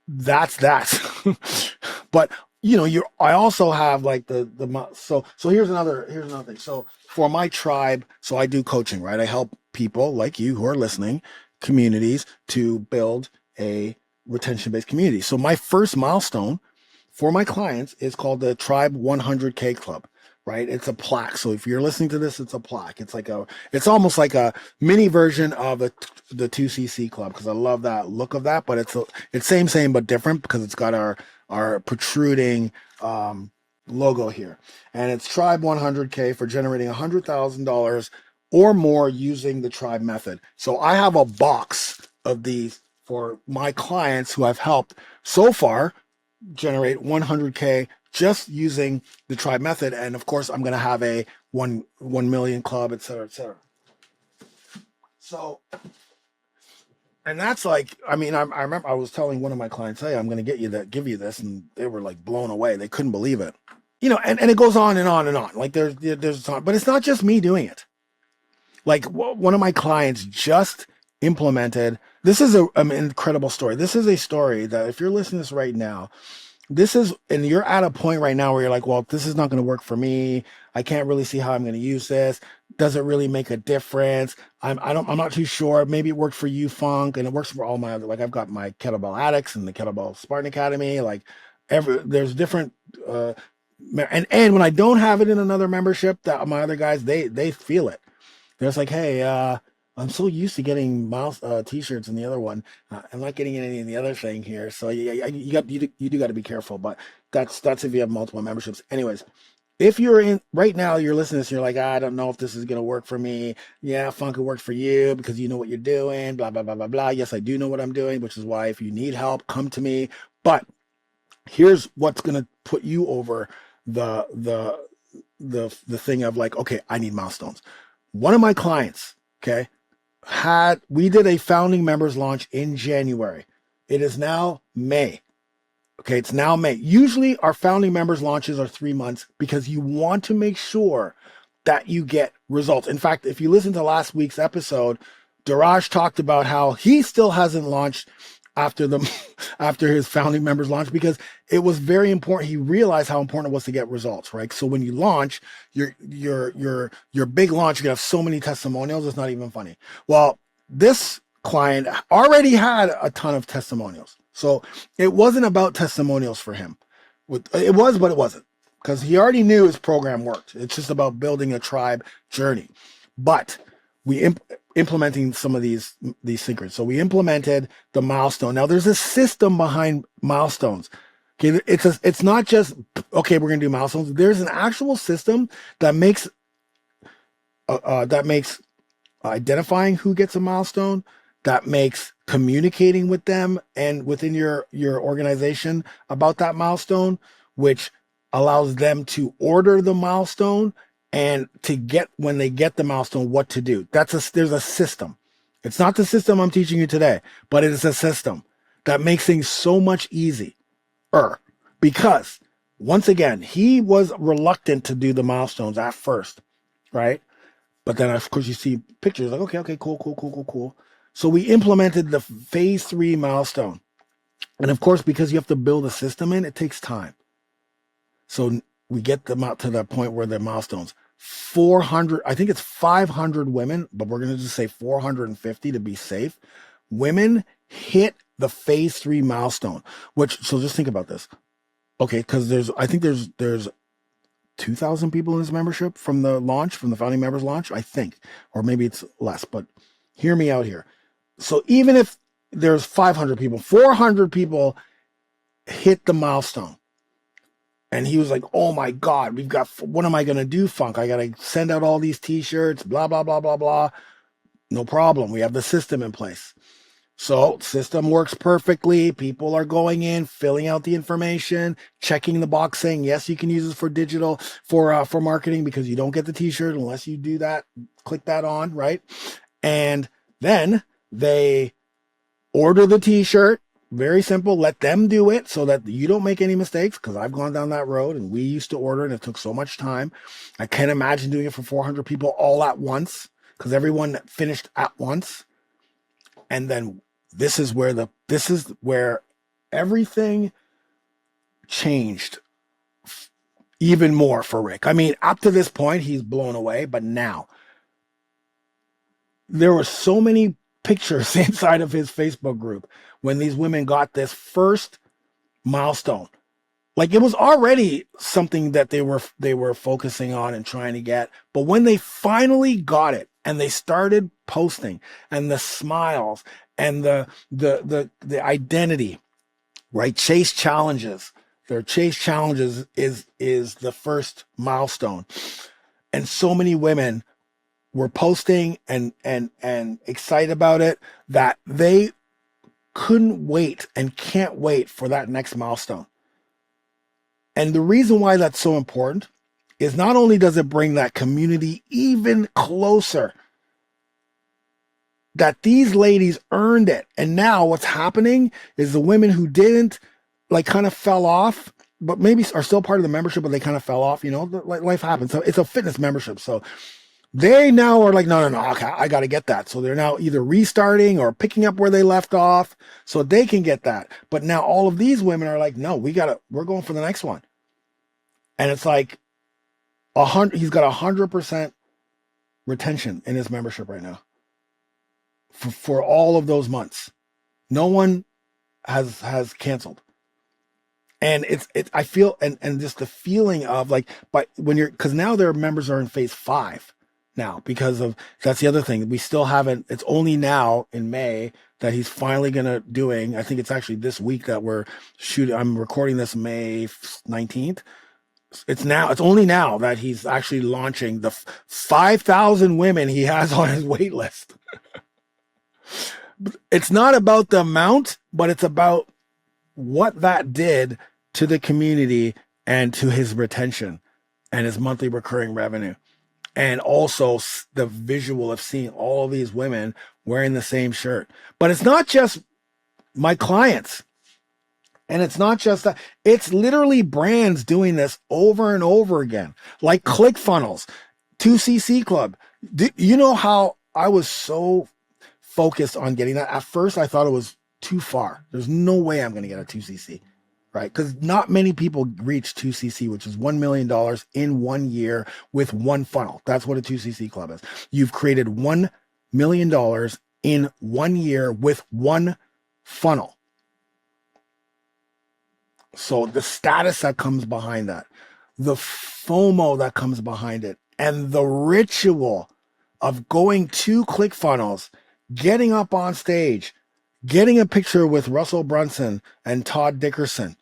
that. But I also have like so here's another thing. So for my tribe, so I do coaching, right? I help people like you who are listening, communities, to build a retention-based community. So my first milestone for my clients is called the Tribe 100K Club, right? It's a plaque. So if you're listening to this, it's a plaque. It's almost like a mini version of the 2CC Club, because I love that look of that, but it's same, but different, because it's got our protruding logo here. And it's Tribe 100K for generating $100,000 or more using the Tribe method. So I have a box of these for my clients who I've helped so far generate 100K just using the Tribe method. And of course, I'm going to have a 1 million club, et cetera, et cetera. So, and that's like, I remember I was telling one of my clients, hey, I'm going to give you this. And they were like blown away. They couldn't believe it. And it goes on and on and on. Like there's a ton, but it's not just me doing it. Like one of my clients just implemented, this is an incredible story. This is a story that if you're listening to this right now, and you're at a point right now where you're like, well, this is not going to work for me. I can't really see how I'm going to use this. Does it really make a difference? I'm not too sure. Maybe it worked for you, Funk, and it works for all my other, like I've got my kettlebell addicts and the kettlebell Spartan Academy. Like there's different, and when I don't have it in another membership, that my other guys, they feel it. They're just like, hey, I'm so used to getting mouse t-shirts in the other one. I'm not getting any in the other thing here. So yeah, you do got to be careful. But that's if you have multiple memberships. Anyways, if you're in right now, you're listening to this, and you're like, I don't know if this is gonna work for me. Yeah, funk, it worked for you because you know what you're doing. Blah blah blah blah blah. Yes, I do know what I'm doing, which is why if you need help, come to me. But here's what's gonna put you over the the the thing of like, okay, I need milestones. One of my clients, okay, we did a founding members launch in January. It is now May. Okay, it's now May. Usually our founding members launches are 3 months because you want to make sure that you get results. In fact, if you listen to last week's episode, Daraj talked about how he still hasn't launched after the after his founding members launch because it was very important. He realized how important it was to get results, right? So when you launch your big launch, you're gonna have so many testimonials, it's not even funny. Well, this client already had a ton of testimonials. So it wasn't about testimonials for him. It was, but it wasn't because he already knew his program worked. It's just about building a tribe journey. But we implementing some of these secrets. So we implemented the milestone. Now there's a system behind milestones. Okay, it's not just okay. We're gonna do milestones. There's an actual system that makes identifying who gets a milestone, that makes communicating with them and within your organization about that milestone, which allows them to order the milestone and to get when they get the milestone what to do. There's a system. It's not the system I'm teaching you today, but it is a system that makes things so much easier because once again he was reluctant to do the milestones at first, right? But then, of course, you see pictures like, okay, cool. So we implemented the phase 3 milestone. And of course, because you have to build a system in, it takes time. So we get them out to the point where they're milestones. 400, I think it's 500 women, but we're going to just say 450 to be safe. Women hit the phase 3 milestone, so just think about this. Okay, because I think there's 2,000 people in this membership from the founding members launch, I think, or maybe it's less, but hear me out here. So even if there's 500 people, 400 people hit the milestone. And he was like, oh my God, what am I going to do, Funk? I got to send out all these t-shirts, blah, blah, blah, blah, blah. No problem. We have the system in place. So system works perfectly. People are going in, filling out the information, checking the box saying, yes, you can use this for digital, for marketing because you don't get the t-shirt unless you do that. Click that on, right? And then they order the t-shirt. Very simple. Let them do it so that you don't make any mistakes because I've gone down that road and we used to order and it took so much time. I can't imagine doing it for 400 people all at once because everyone finished at once. And then this is where everything changed even more for Rick. I mean, up to this point, he's blown away, but now there were so many pictures inside of his Facebook group when these women got this first milestone. Like it was already something that they were focusing on and trying to get, but when they finally got it and they started posting and the smiles and the identity, right? Chase challenges. Their chase challenges is the first milestone. And so many women were posting and excited about it that they couldn't wait and can't wait for that next milestone. And the reason why that's so important is not only does it bring that community even closer, that these ladies earned it. And now what's happening is the women who didn't, like, kind of fell off, but maybe are still part of the membership, but they kind of fell off, like life happens. So it's a fitness membership. So they now are like, no, okay, I got to get that. So they're now either restarting or picking up where they left off so they can get that. But now all of these women are like, no, we're going for the next one. And it's like he's got 100% retention in his membership right now for all of those months. No one has canceled. And I feel, and just the feeling of like, but because now their members are in phase 5. now because of that's the other thing. We still haven't, it's only now in May that he's finally gonna doing. I think it's actually this week that we're shooting. I'm recording this May 19th. It's only now that he's actually launching the 5,000 women he has on his wait list. It's not about the amount, but it's about what that did to the community and to his retention and his monthly recurring revenue. And also the visual of seeing all of these women wearing the same shirt. But it's not just my clients. And it's not just that, it's literally brands doing this over and over again, like ClickFunnels, 2CC Club. You know how I was so focused on getting that? At first, I thought it was too far. There's no way I'm going to get a 2CC, right? Because not many people reach 2CC, which is $1 million in 1 year with one funnel. That's what a 2CC Club is. You've created $1 million in 1 year with one funnel. So the status that comes behind that, the FOMO that comes behind it, and the ritual of going to ClickFunnels, getting up on stage, getting a picture with Russell Brunson and Todd Dickerson,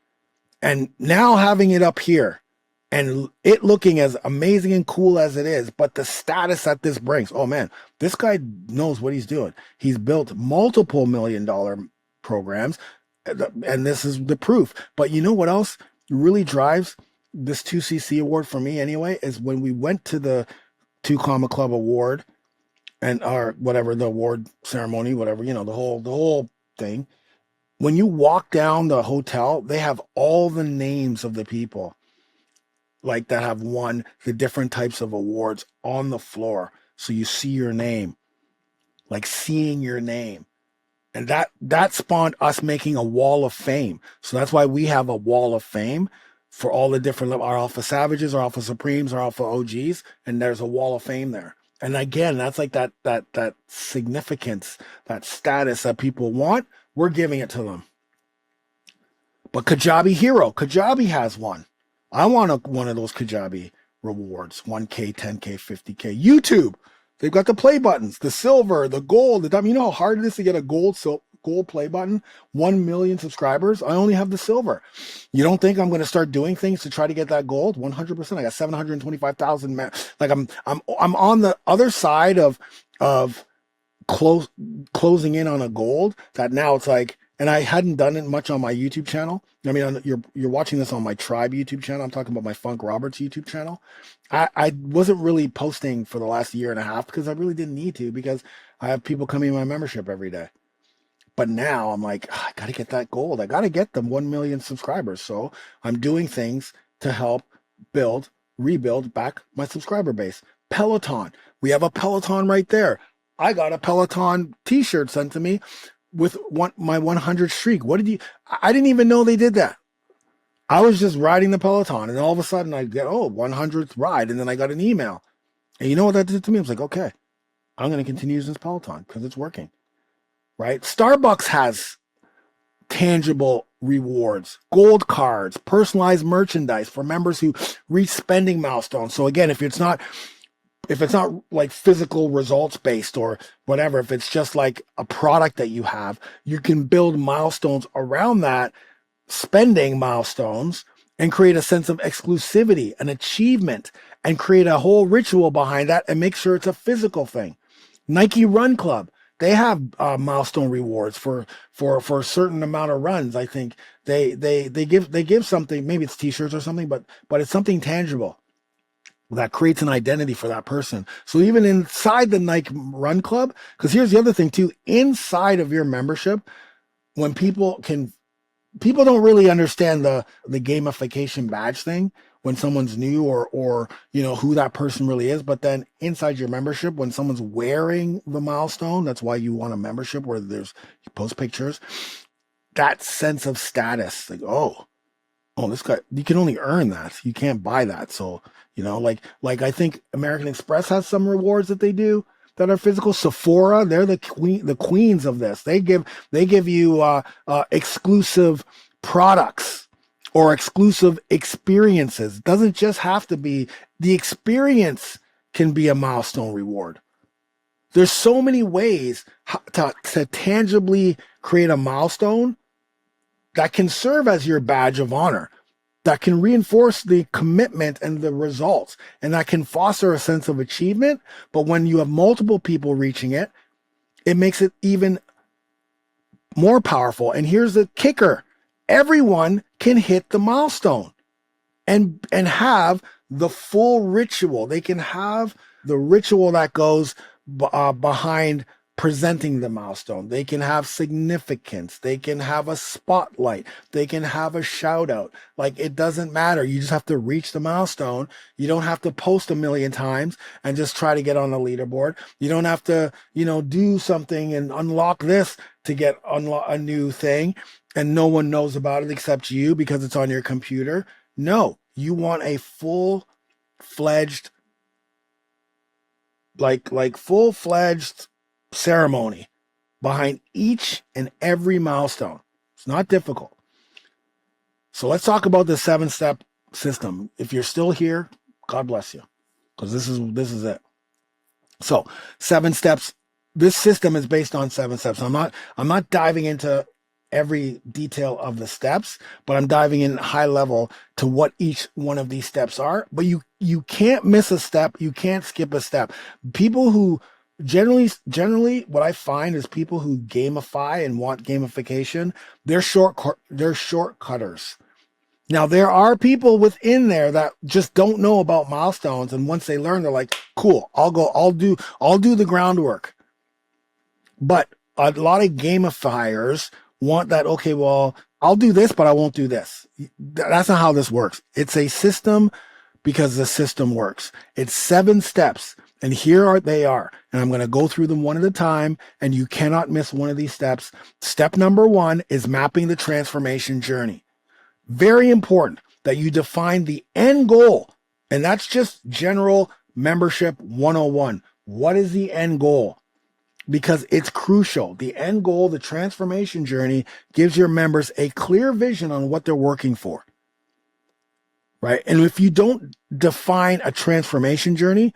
and now having it up here and it looking as amazing and cool as it is, but the status that this brings, oh man, this guy knows what he's doing. He's built multiple $1 million programs. And this is the proof. But you know what else really drives this 2CC award for me anyway, is when we went to the 2 Comma Club award and our whatever the award ceremony, whatever, the whole thing. When you walk down the hotel, they have all the names of the people like that have won the different types of awards on the floor. So you see your name, like seeing your name. And that spawned us making a wall of fame. So that's why we have a wall of fame for all the different, our Alpha Savages, our Alpha Supremes, our Alpha OGs, and there's a wall of fame there. And again, that's like that significance, that status that people want. We're giving it to them. But Kajabi has one. I want one of those Kajabi rewards, 1K, 10K, 50K. YouTube. They've got the play buttons, the silver, the gold, the diamond. You know how hard it is to get a gold play button? 1 million subscribers. I only have the silver. You don't think I'm going to start doing things to try to get that gold? 100%. I got 725,000. Like I'm on the other side of closing in on a gold that now it's like, and I hadn't done it much on my YouTube channel. I mean, you're watching this on my Tribe YouTube channel. I'm talking about my Funk Roberts YouTube channel. I wasn't really posting for the last year and a half because I really didn't need to, because I have people coming in my membership every day. But now I'm like, I got to get that gold. I got to get them 1 million subscribers. So I'm doing things to help rebuild back my subscriber base. Peloton. We have a Peloton right there. I got a Peloton t-shirt sent to me with my 100 streak. I didn't even know they did that. I was just riding the Peloton, and all of a sudden I get, 100th ride, and then I got an email. And you know what that did to me? I was like, okay, I'm going to continue using this Peloton because it's working, right? Starbucks has tangible rewards, gold cards, personalized merchandise for members who reach spending milestones. So again, if it's not like physical results based or whatever, if it's just like a product that you have, you can build milestones around that, spending milestones, and create a sense of exclusivity and achievement and create a whole ritual behind that and make sure it's a physical thing. Nike Run Club, they have milestone rewards for a certain amount of runs. I think they give something, maybe it's t-shirts or something, but it's something tangible that creates an identity for that person. So even inside the Nike Run Club, because here's the other thing too, inside of your membership, when people don't really understand the gamification badge thing when someone's new or who that person really is. But then inside your membership, when someone's wearing the milestone, that's why you want a membership where you post pictures, that sense of status, like, oh, this guy, you can only earn that. You can't buy that. So, like I think American Express has some rewards that they do that are physical. Sephora, they're the queens of this. They give you exclusive products or exclusive experiences. It doesn't just have to be the experience can be a milestone reward. There's so many ways to tangibly create a milestone that can serve as your badge of honor, that can reinforce the commitment and the results, and that can foster a sense of achievement. But when you have multiple people reaching it, it makes it even more powerful. And here's the kicker. Everyone can hit the milestone and have the full ritual. They can have the ritual that goes behind presenting the milestone. They can have significance. They can have a spotlight. They can have a shout out. Like, it doesn't matter. You just have to reach the milestone. You don't have to post a million times and just try to get on the leaderboard. You don't have to, do something and unlock this to get a new thing and no one knows about it except you because it's on your computer. No, you want a full-fledged, like full-fledged ceremony behind each and every milestone. It's not difficult. So let's talk about the 7-step system. If you're still here, God bless you, because this is it. So 7 steps. This system is based on 7 steps. I'm not diving into every detail of the steps, but I'm diving in high level to what each one of these steps are. But you can't miss a step. You can't skip a step. People who generally what I find is people who gamify and want gamification, they're shortcutters. Now, there are people within there that just don't know about milestones, and once they learn, they're like, cool, I'll do the groundwork. But a lot of gamifiers want that, okay, well, I'll do this, but I won't do this. That's not how this works. It's a system because the system works. It's 7 steps, and they are. And I'm going to go through them one at a time, and you cannot miss one of these steps. Step number 1 is mapping the transformation journey. Very important that you define the end goal. And that's just general membership 101. What is the end goal? Because it's crucial. The end goal, the transformation journey, gives your members a clear vision on what they're working for. Right? And if you don't define a transformation journey,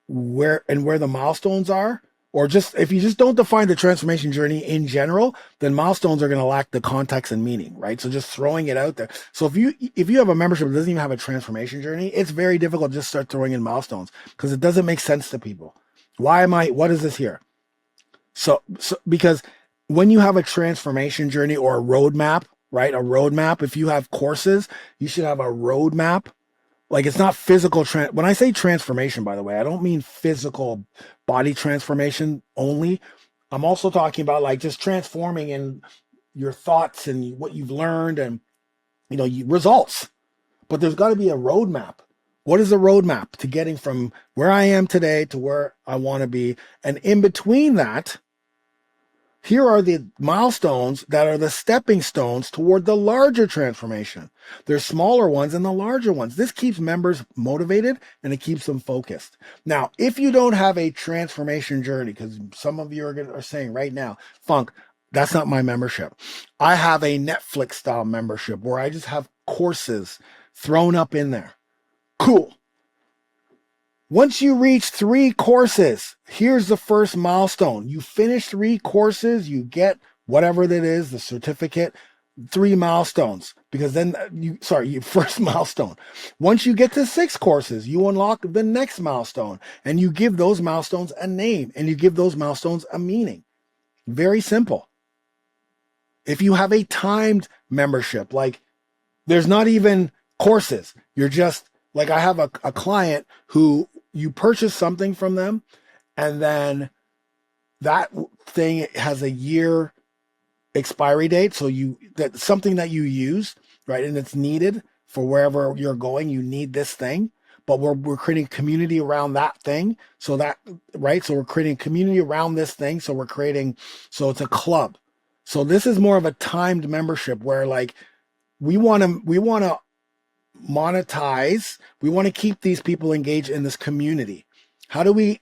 where the milestones are, or if you just don't define the transformation journey in general, then milestones are going to lack the context and meaning, right? So just throwing it out there. So if you have a membership that doesn't even have a transformation journey, it's very difficult to just start throwing in milestones because it doesn't make sense to people. What is this here? So because when you have a transformation journey or a roadmap, right? A roadmap, if you have courses, you should have a roadmap. Like, it's not physical. When I say transformation, by the way, I don't mean physical body transformation only. I'm also talking about like just transforming in your thoughts and what you've learned and, results. But there's got to be a roadmap. What is the roadmap to getting from where I am today to where I want to be? And in between that, here are the milestones that are the stepping stones toward the larger transformation. There's smaller ones and the larger ones. This keeps members motivated and it keeps them focused. Now, if you don't have a transformation journey, because some of you are saying right now, Funk, that's not my membership. I have a Netflix style membership where I just have courses thrown up in there. Cool. Once you reach 3 courses, here's the first milestone. You finish 3 courses, you get whatever that is, the certificate, 3 milestones, because then first milestone. Once you get to 6 courses, you unlock the next milestone and you give those milestones a name and you give those milestones a meaning. Very simple. If you have a timed membership, like there's not even courses, you're just like, I have a client who you purchase something from them and then that thing has a year expiry date. So that's something that you use, right? And it's needed for wherever you're going. You need this thing, but we're creating community around that thing. So that, right? So we're creating community around this thing. So it's a club. So this is more of a timed membership where like we want to monetize. We want to keep these people engaged in this community. How do we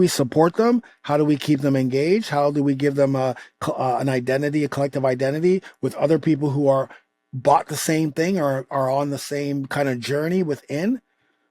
support them? How do we keep them engaged? How do we give them an identity, a collective identity with other people who are bought the same thing or are on the same kind of journey within?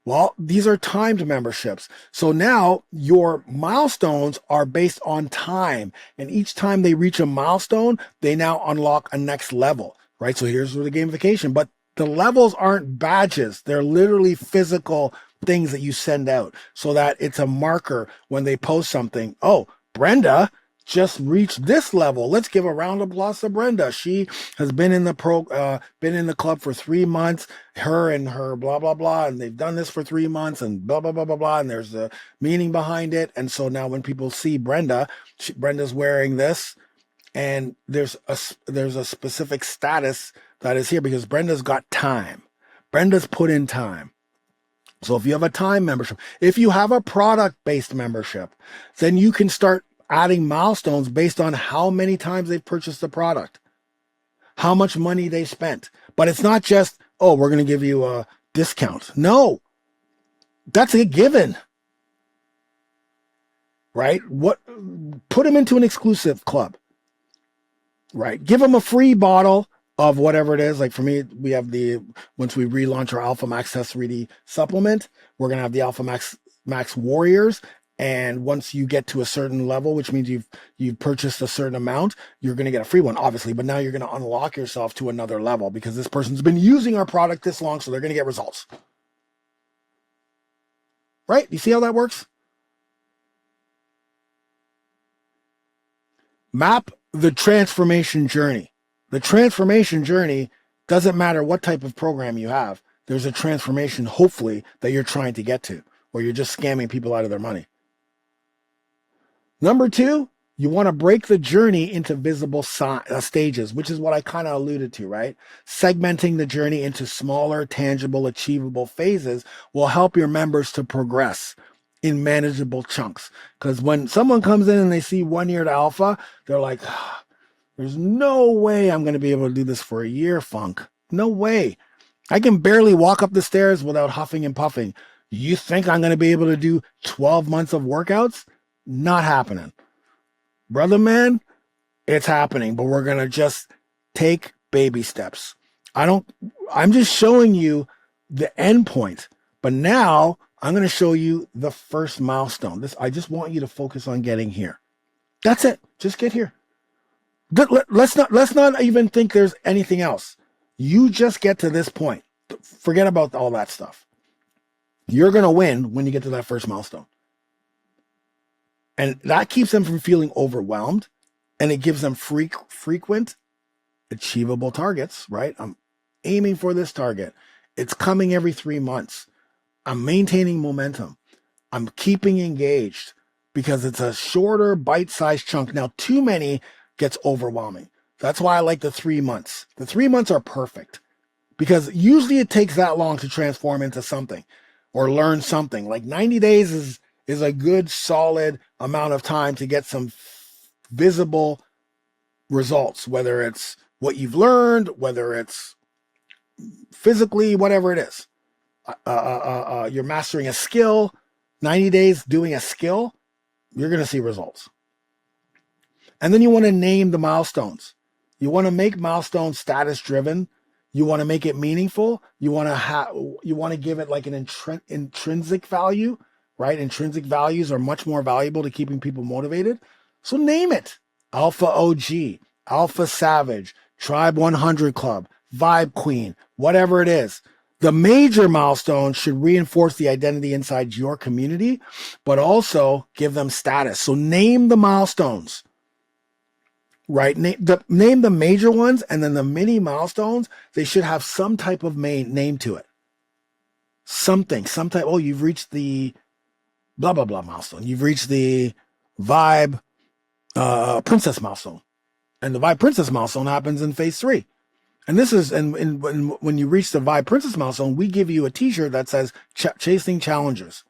Well, these are timed memberships. So now your milestones are based on time. And each time they reach a milestone, they now unlock a next level, right? So here's where the gamification, but the levels aren't badges. They're literally physical things that you send out so that it's a marker when they post something. Oh, Brenda just reached this level. Let's give a round of applause to Brenda. She has been in the club for 3 months. Her and her blah blah blah, and they've done this for 3 months, and blah blah blah blah blah. And there's a meaning behind it. And so now when people see Brenda, Brenda's wearing this, and there's a specific status that is here because Brenda's got time. Brenda's put in time. So if you have a time membership, if you have a product-based membership, then you can start adding milestones based on how many times they've purchased the product, how much money they spent. But it's not just, oh, we're going to give you a discount. No, that's a given, right? Put them into an exclusive club, right? Give them a free bottle of whatever it is. Like for me, we have once we relaunch our Alpha Max Test 3D supplement, we're going to have the Alpha Max Warriors. And once you get to a certain level, which means you've purchased a certain amount, you're going to get a free one, obviously. But now you're going to unlock yourself to another level because this person's been using our product this long, so they're going to get results. Right? You see how that works? Map the transformation journey. The transformation journey doesn't matter what type of program you have. There's a transformation, hopefully, that you're trying to get to, or you're just scamming people out of their money. Number 2, you want to break the journey into visible stages, which is what I kind of alluded to, right? Segmenting the journey into smaller, tangible, achievable phases will help your members to progress in manageable chunks. Because when someone comes in and they see 1 year to alpha, they're like, there's no way I'm going to be able to do this for a year, Funk. No way. I can barely walk up the stairs without huffing and puffing. You think I'm going to be able to do 12 months of workouts? Not happening. Brother man, it's happening, but we're going to just take baby steps. I'm just showing you the end point, but now I'm going to show you the first milestone. I just want you to focus on getting here. That's it. Just get here. Let's not even think there's anything else. You just get to this point. Forget about all that stuff. You're going to win when you get to that first milestone. And that keeps them from feeling overwhelmed, and it gives them frequent, achievable targets, right? I'm aiming for this target. It's coming every 3 months. I'm maintaining momentum. I'm keeping engaged because it's a shorter, bite-sized chunk. Now, too many gets overwhelming. That's why I like the 3 months. The 3 months are perfect because usually it takes that long to transform into something or learn something. Like 90 days is a good, solid amount of time to get some visible results, whether it's what you've learned, whether it's physically, whatever it is. You're mastering a skill. 90 days doing a skill, you're going to see results. And then you want to name the milestones. You want to make milestones status driven. You want to make it meaningful. You want to give it like an intrinsic value, right? Intrinsic values are much more valuable to keeping people motivated. So name it. Alpha OG, Alpha Savage, Tribe 100 Club, Vibe Queen, whatever it is. The major milestones should reinforce the identity inside your community, but also give them status. So name the milestones, right? Name the major ones, and then the mini milestones, they should have some type of name to it. Some type. Oh, you've reached the blah, blah, blah milestone. You've reached the Vibe Princess milestone. And the Vibe Princess milestone happens in phase 3. And this is, and when you reach the Vibe Princess milestone, we give you a t-shirt that says chasing challenges,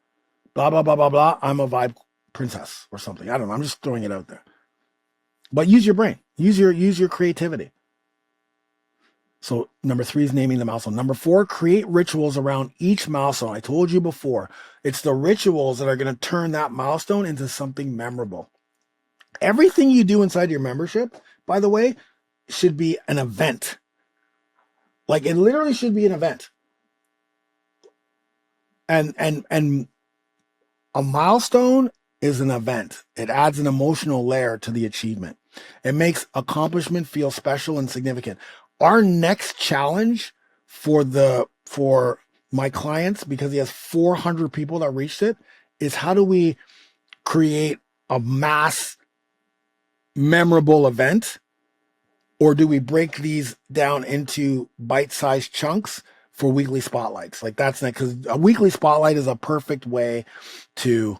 blah, blah, blah, blah, blah. I'm a Vibe Princess or something. I don't know. I'm just throwing it out there, but use your brain, use your creativity. So number 3 is naming the milestone. Number 4, create rituals around each milestone. I told you before, it's the rituals that are going to turn that milestone into something memorable. Everything you do inside your membership, by the way, should be an event. Like it literally should be an event. And a milestone is an event. It adds an emotional layer to the achievement. It makes accomplishment feel special and significant. Our next challenge for my clients, because he has 400 people that reached it, is how do we create a mass memorable event, or do we break these down into bite-sized chunks for weekly spotlights? Like that's next, because a weekly spotlight is a perfect way to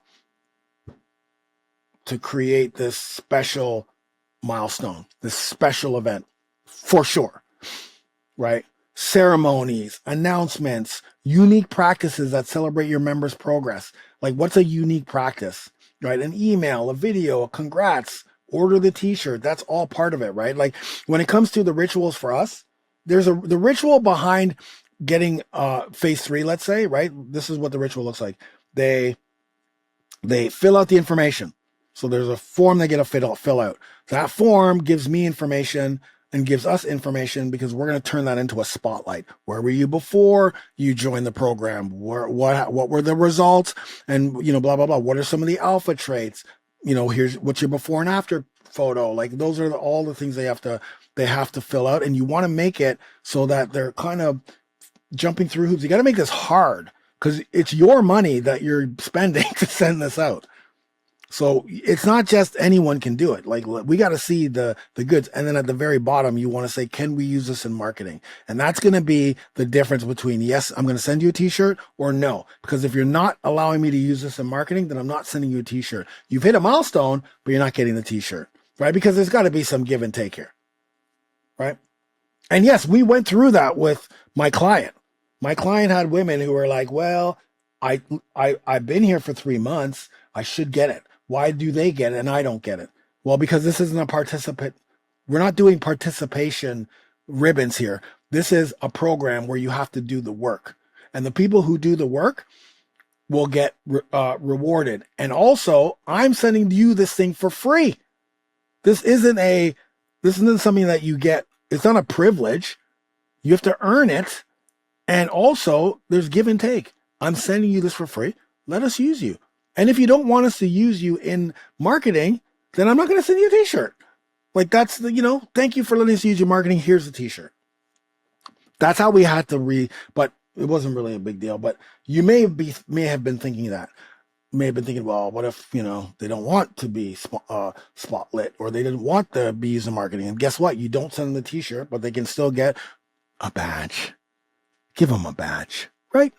create this special milestone, this special event for sure, right? Ceremonies, announcements, unique practices that celebrate your members' progress. Like what's a unique practice, right? An email, a video, a congrats, order the t-shirt. That's all part of it, right? Like when it comes to the rituals for us, the ritual behind getting phase 3, let's say, right? This is what the ritual looks like. They fill out the information. So there's a form they get to fill out. That form gives me information and gives us information, because we're going to turn that into a spotlight. Where were you before you joined the program? What were the results? And, blah, blah, blah. What are some of the alpha traits? Here's what's your before and after photo. Like those are all the things they have to fill out. And you want to make it so that they're kind of jumping through hoops. You got to make this hard, because it's your money that you're spending to send this out. So it's not just anyone can do it. Like we got to see the goods. And then at the very bottom, you want to say, can we use this in marketing? And that's going to be the difference between, yes, I'm going to send you a t-shirt, or no. Because if you're not allowing me to use this in marketing, then I'm not sending you a t-shirt. You've hit a milestone, but you're not getting the t-shirt, right? Because there's got to be some give and take here, right? And yes, we went through that with my client. My client had women who were like, well, I've been here for 3 months. I should get it. Why do they get it and I don't get it? Well, because this isn't a participant. We're not doing participation ribbons here. This is a program where you have to do the work. And the people who do the work will get rewarded. And also, I'm sending you this thing for free. This isn't something that you get. It's not a privilege. You have to earn it. And also, there's give and take. I'm sending you this for free. Let us use you. And if you don't want us to use you in marketing, then I'm not going to send you a t-shirt. Like that's thank you for letting us use your marketing. Here's the t-shirt. That's how we had to but it wasn't really a big deal. But you may have been thinking that. May have been thinking, well, what if, they don't want to be spotlit, or they didn't want to be used in marketing? And guess what? You don't send them the t-shirt, but they can still get a badge. Give them a badge, right?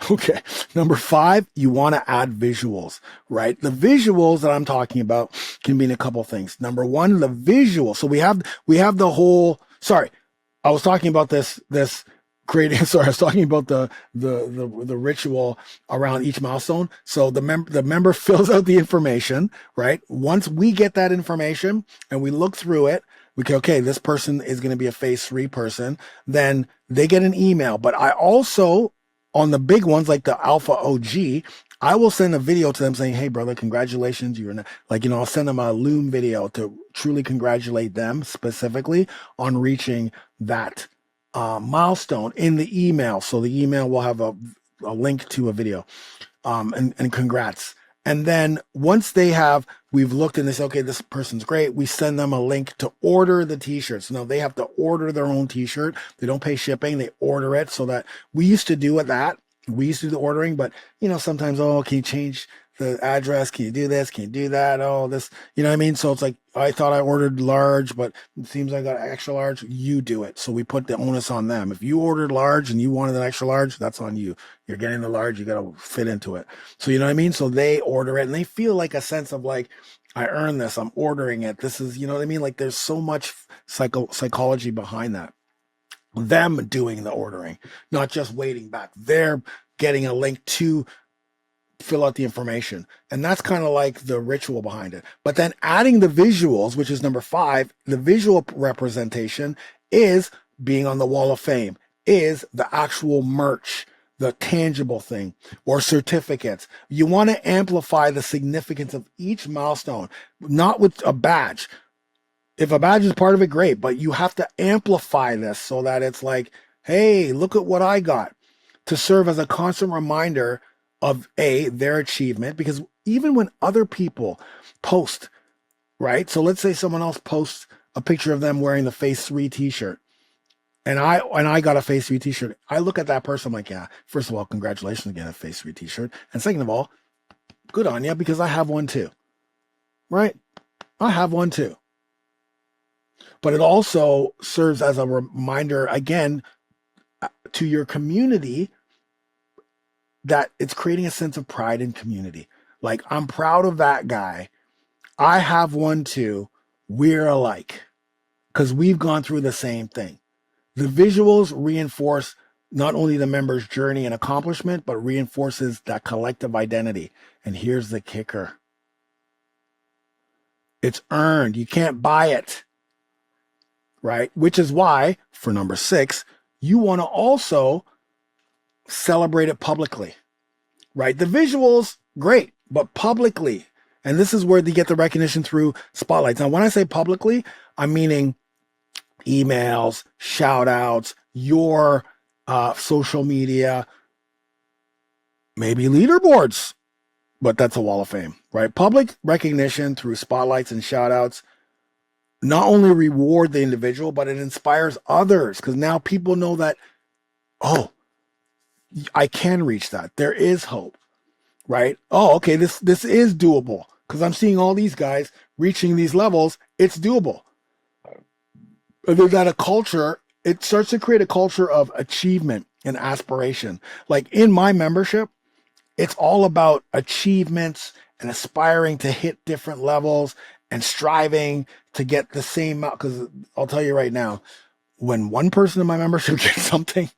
Okay. Number 5, you want to add visuals, right? The visuals that I'm talking about can mean a couple things. Number 1, the visual. So we have the whole, I was talking about this creating, I was talking about the ritual around each milestone. So the member fills out the information, right? Once we get that information and we look through it, we go, okay, this person is going to be a phase 3 person. Then they get an email. But I also, on the big ones like the Alpha OG, I will send a video to them saying, hey, brother, congratulations. I'll send them a Loom video to truly congratulate them specifically on reaching that milestone in the email. So the email will have a link to a video and congrats. And then once we've looked and they say, okay, this person's great, we send them a link to order the t-shirts. Now they have to order their own t-shirt. They don't pay shipping. They order it. So that we used to do the ordering, but sometimes, can you change the address? Can you do this? Can you do that? Oh, this, you know what I mean? So it's like, I thought I ordered large, but it seems I got extra large. You do it. So we put the onus on them. If you ordered large and you wanted an extra large, that's on you. You're getting the large. You got to fit into it. So you know what I mean? So they order it and they feel like a sense of like, I earned this. I'm ordering it. This is, you know what I mean? Like there's so much psychology behind that. Them doing the ordering, not just waiting back. They're getting a link to fill out the information. And that's kind of like the ritual behind it. But then adding the visuals, which is number 5, the visual representation is being on the wall of fame, is the actual merch, the tangible thing, or certificates. You want to amplify the significance of each milestone, not with a badge. If a badge is part of it, great, but you have to amplify this so that it's like, hey, look at what I got. to serve as a constant reminder of their achievement. Because even when other people post, right? So let's say someone else posts a picture of them wearing the Phase 3 t-shirt, and I got a Phase 3 t-shirt. I look at that person, I'm like, yeah, first of all, congratulations again, a Phase 3 t-shirt. And second of all, good on you, because I have one too, right? I have one too. But it also serves as a reminder, again, to your community, that it's creating a sense of pride in community. Like, I'm proud of that guy. I have one too. We're alike because we've gone through the same thing. The visuals reinforce not only the member's journey and accomplishment, but reinforces that collective identity. And here's the kicker. It's earned. You can't buy it, right? Which is why, for number 6, you want to also celebrate it publicly, right? The visuals, great, but publicly. And this is where they get the recognition through spotlights. Now, when I say publicly, I'm meaning emails, shout outs, your social media, maybe leaderboards, but that's a wall of fame, right? Public recognition through spotlights and shout outs not only reward the individual, but it inspires others, because now people know that, oh, I can reach that. There is hope, right? Oh, okay, this is doable, because I'm seeing all these guys reaching these levels. It's doable. There's that a culture, it starts to create a culture of achievement and aspiration. Like in my membership, it's all about achievements and aspiring to hit different levels and striving to get the same, because I'll tell you right now, when one person in my membership gets something,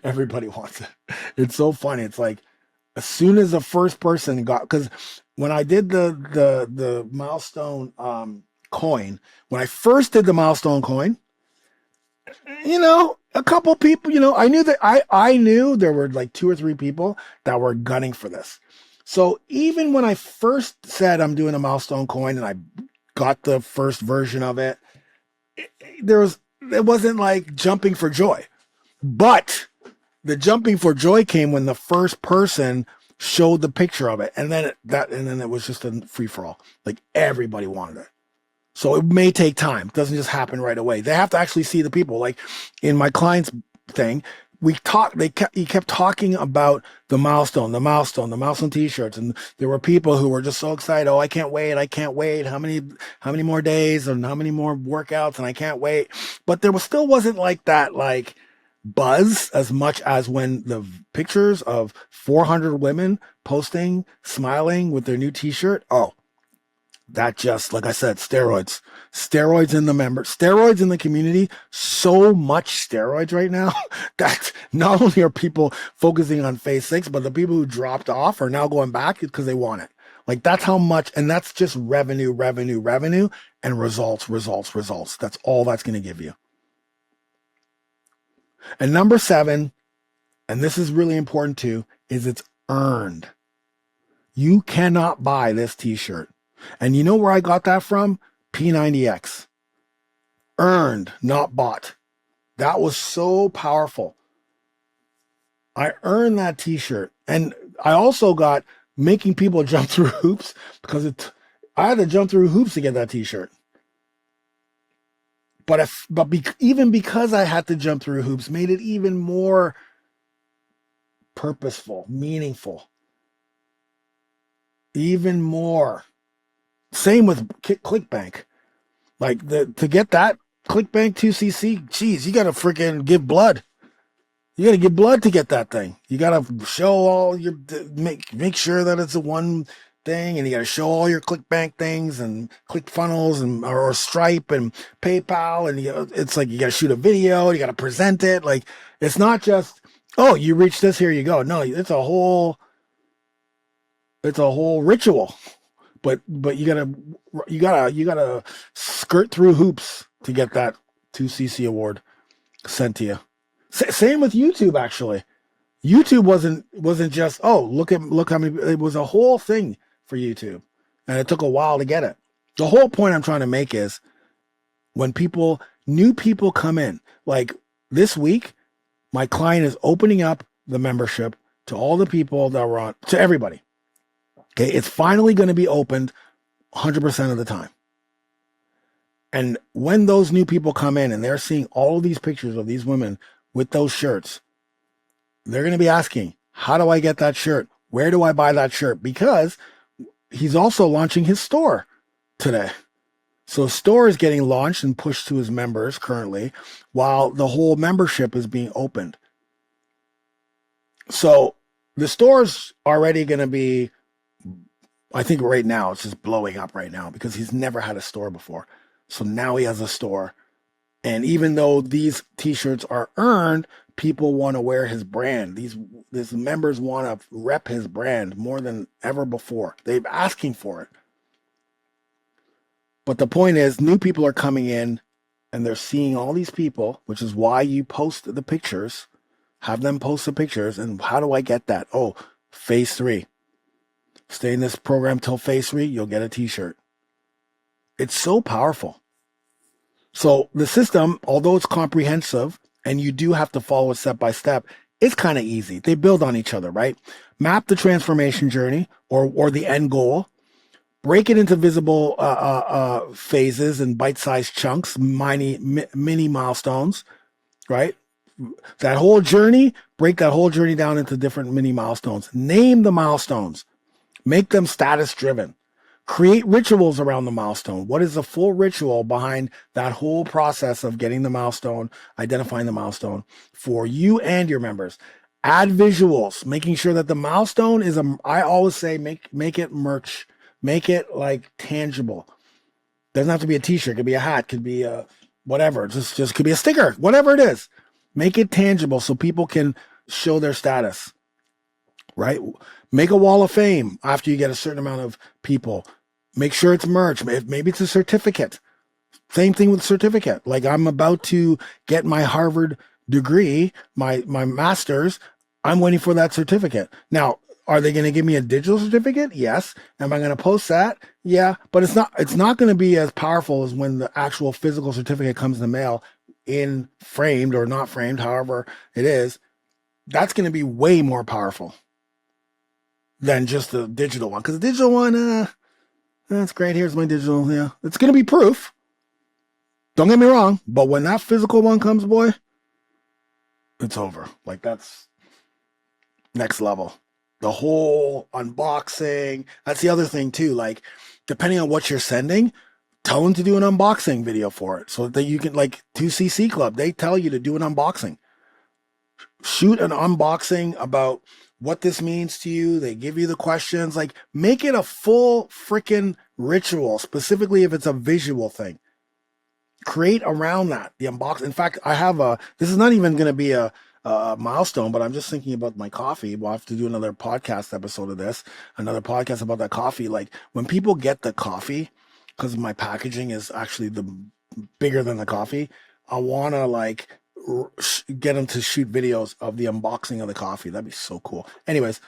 everybody wants it. It's so funny. It's like, as soon as the first person got, because when I did the milestone coin, when I first did the milestone coin, a couple people, I knew that I knew there were like 2 or 3 people that were gunning for this. So even when I first said I'm doing a milestone coin and I got the first version of it, it wasn't like jumping for joy. But the jumping for joy came when the first person showed the picture of it, and then it was just a free for all. Like, everybody wanted it. So it may take time. It doesn't just happen right away. They have to actually see the people. Like in my client's thing, he kept talking about the milestone t-shirts. And there were people who were just so excited. Oh, I can't wait. How many more days and how many more workouts? And I can't wait. But there still wasn't like that, like, buzz as much as when the pictures of 400 women posting, smiling with their new t-shirt. Oh, that just, like I said, steroids in the community, so much steroids right now that not only are people focusing on Phase 6, but the people who dropped off are now going back because they want it. Like, that's how much, and that's just revenue, and results. That's all that's going to give you. And number 7, and this is really important too, is it's earned. You cannot buy this t-shirt. And you know where I got that from? P90X. Earned, not bought. That was so powerful. I earned that t-shirt. And I also got making people jump through hoops, because I had to jump through hoops to get that t-shirt. Even because I had to jump through hoops, made it even more purposeful, meaningful. Even more. Same with ClickBank. Like, to get that ClickBank 2cc, geez, you got to freaking give blood. You got to give blood to get that thing. You got to show all your, make sure that it's the one thing, and you got to show all your ClickBank things and ClickFunnels and or Stripe and PayPal, and it's like you got to shoot a video, you got to present it. Like, it's not just, oh, you reached this, here you go. No, it's a whole ritual. But you gotta skirt through hoops to get that 2cc award sent to you. Same with YouTube, actually. YouTube wasn't just, oh, look how many. It was a whole thing for YouTube, and it took a while to get it. The whole point I'm trying to make is, when new people come in, like this week, My client is opening up the membership to all the people that were on, to everybody. Okay. It's finally going to be opened 100% of the time. And when those new people come in and they're seeing all of these pictures of these women with those shirts, they're going to be asking, how do I get that shirt? Where do I buy that shirt? Because he's also launching his store today. So store is getting launched and pushed to his members currently, while the whole membership is being opened. So the store's already going to be, I think right now it's just blowing up right now because he's never had a store before. So now he has a store. And even though these t-shirts are earned, people want to wear his brand. These members want to rep his brand more than ever before. They're asking for it. But the point is, new people are coming in and they're seeing all these people, which is why you post the pictures, have them post the pictures. And how do I get that? Oh, phase 3. Stay in this program till phase 3, you'll get a t-shirt. It's so powerful. So the system, although it's comprehensive and you do have to follow it step by step, it's kind of easy. They build on each other, right? Map the transformation journey or the end goal. Break it into visible phases and bite-sized chunks, mini milestones, right? That whole journey, break that whole journey down into different mini milestones. Name the milestones. Make them status-driven. Create rituals around the milestone. What is the full ritual behind that whole process of getting the milestone, identifying the milestone for you and your members? Add visuals, making sure that the milestone is I always say make it merch. Make it like tangible. Doesn't have to be a t-shirt. It could be a hat. Could be a whatever. Just could be a sticker. Whatever it is. Make it tangible so people can show their status. Right? Make a wall of fame after you get a certain amount of people. Make sure it's merch. Maybe it's a certificate. Same thing with certificate. Like I'm about to get my Harvard degree, my master's. I'm waiting for that certificate. Now, are they going to give me a digital certificate? Yes. Am I going to post that? Yeah. But it's not going to be as powerful as when the actual physical certificate comes in the mail in framed or not framed, however it is. That's going to be way more powerful than just the digital one. Because the digital one, that's great. Here's my digital. Yeah. It's going to be proof. Don't get me wrong. But when that physical one comes, boy, it's over. Like that's next level. The whole unboxing. That's the other thing too. Like, depending on what you're sending, tell them to do an unboxing video for it so that you can, like 2CC Club, they tell you to do an unboxing. Shoot an unboxing about what this means to you. They give you the questions. Like, make it a full freaking ritual, specifically if it's a visual thing. Create around that, the unboxing. In fact, this is not even going to be a milestone, but I'm just thinking about my coffee. We'll have to do another podcast episode of this, another podcast about that coffee. Like when people get the coffee, because my packaging is actually bigger than the coffee, I want to get them to shoot videos of the unboxing of the coffee. That'd be so cool. Anyways,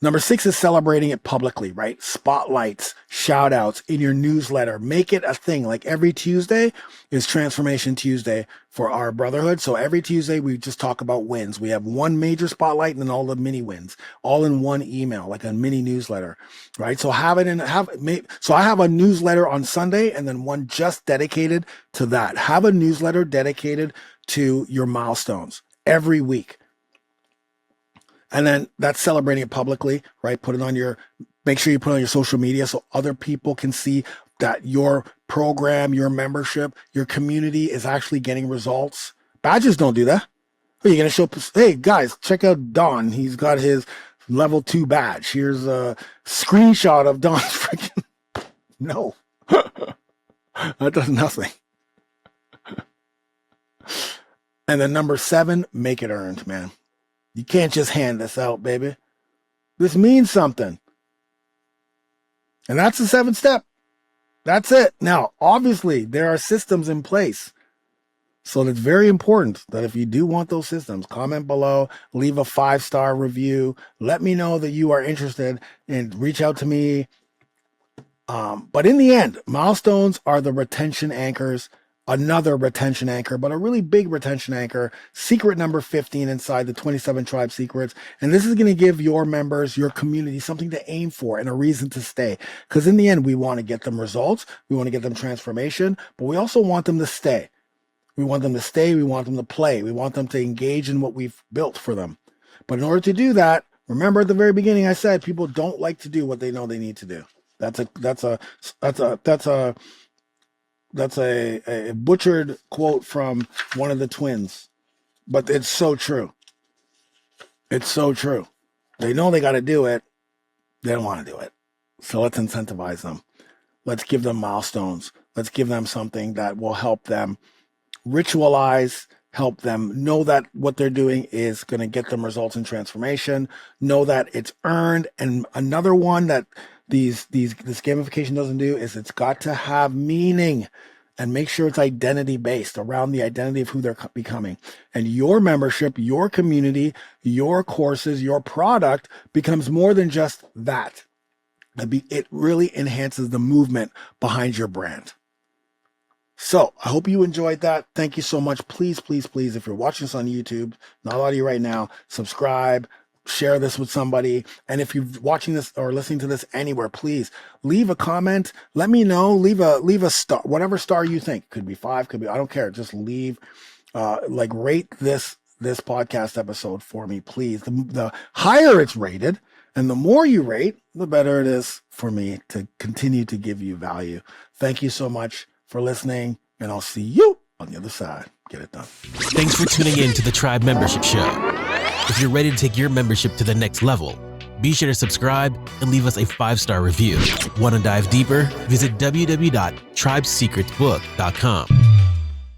number 6 is celebrating it publicly, right? Spotlights, shout outs in your newsletter. Make it a thing. Like every Tuesday is Transformation Tuesday for our brotherhood. So every Tuesday we just talk about wins. We have one major spotlight and then all the mini wins, all in one email, like a mini newsletter, right? So so I have a newsletter on Sunday and then one just dedicated to that. Have a newsletter dedicated to your milestones every week. And then that's celebrating it publicly, right? Make sure you put it on your social media so other people can see that your program, your membership, your community is actually getting results. Badges don't do that. You're going to show, hey guys, check out Don. He's got his level 2 badge. Here's a screenshot of Don's freaking, no, that does nothing. And then number 7, make it earned, man. You can't just hand this out, baby. This means something. And that's the 7th step. That's it. Now, obviously, there are systems in place. So it's very important that if you do want those systems, comment below, leave a 5-star review. Let me know that you are interested and reach out to me. But in the end, milestones are the retention anchors another retention anchor, but a really big retention anchor, secret number 15 inside the 27 Tribe Secrets. And this is going to give your members, your community, something to aim for and a reason to stay. Because in the end, we want to get them results. We want to get them transformation, but we also want them to stay. We want them to stay. We want them to play. We want them to engage in what we've built for them. But in order to do that, remember at the very beginning, I said people don't like to do what they know they need to do. That's a butchered quote from one of the twins, but it's so true. It's so true. They know they got to do it. They don't want to do it. So let's incentivize them. Let's give them milestones. Let's give them something that will help them ritualize, help them know that what they're doing is going to get them results in transformation, know that it's earned. And another one that this gamification doesn't do is it's got to have meaning, and make sure it's identity based around the identity of who they're becoming. And your membership, your community, your courses, your product becomes more than just that. It really enhances the movement behind your brand. So I hope you enjoyed that. Thank you so much. Please, please, please, if you're watching this on YouTube, not a lot of you right now, subscribe, share this with somebody. And if you're watching this or listening to this anywhere, please leave a comment. Let me know. Leave a star, whatever star you think. Could be 5, could be, I don't care. Just leave, rate this podcast episode for me, please. The higher it's rated and the more you rate, the better it is for me to continue to give you value. Thank you so much for listening, and I'll see you on the other side. Get it done. Thanks for tuning in to the Tribe Membership Show. If you're ready to take your membership to the next level, be sure to subscribe and leave us a 5-star review. Want to dive deeper? Visit www.tribesecretsbook.com.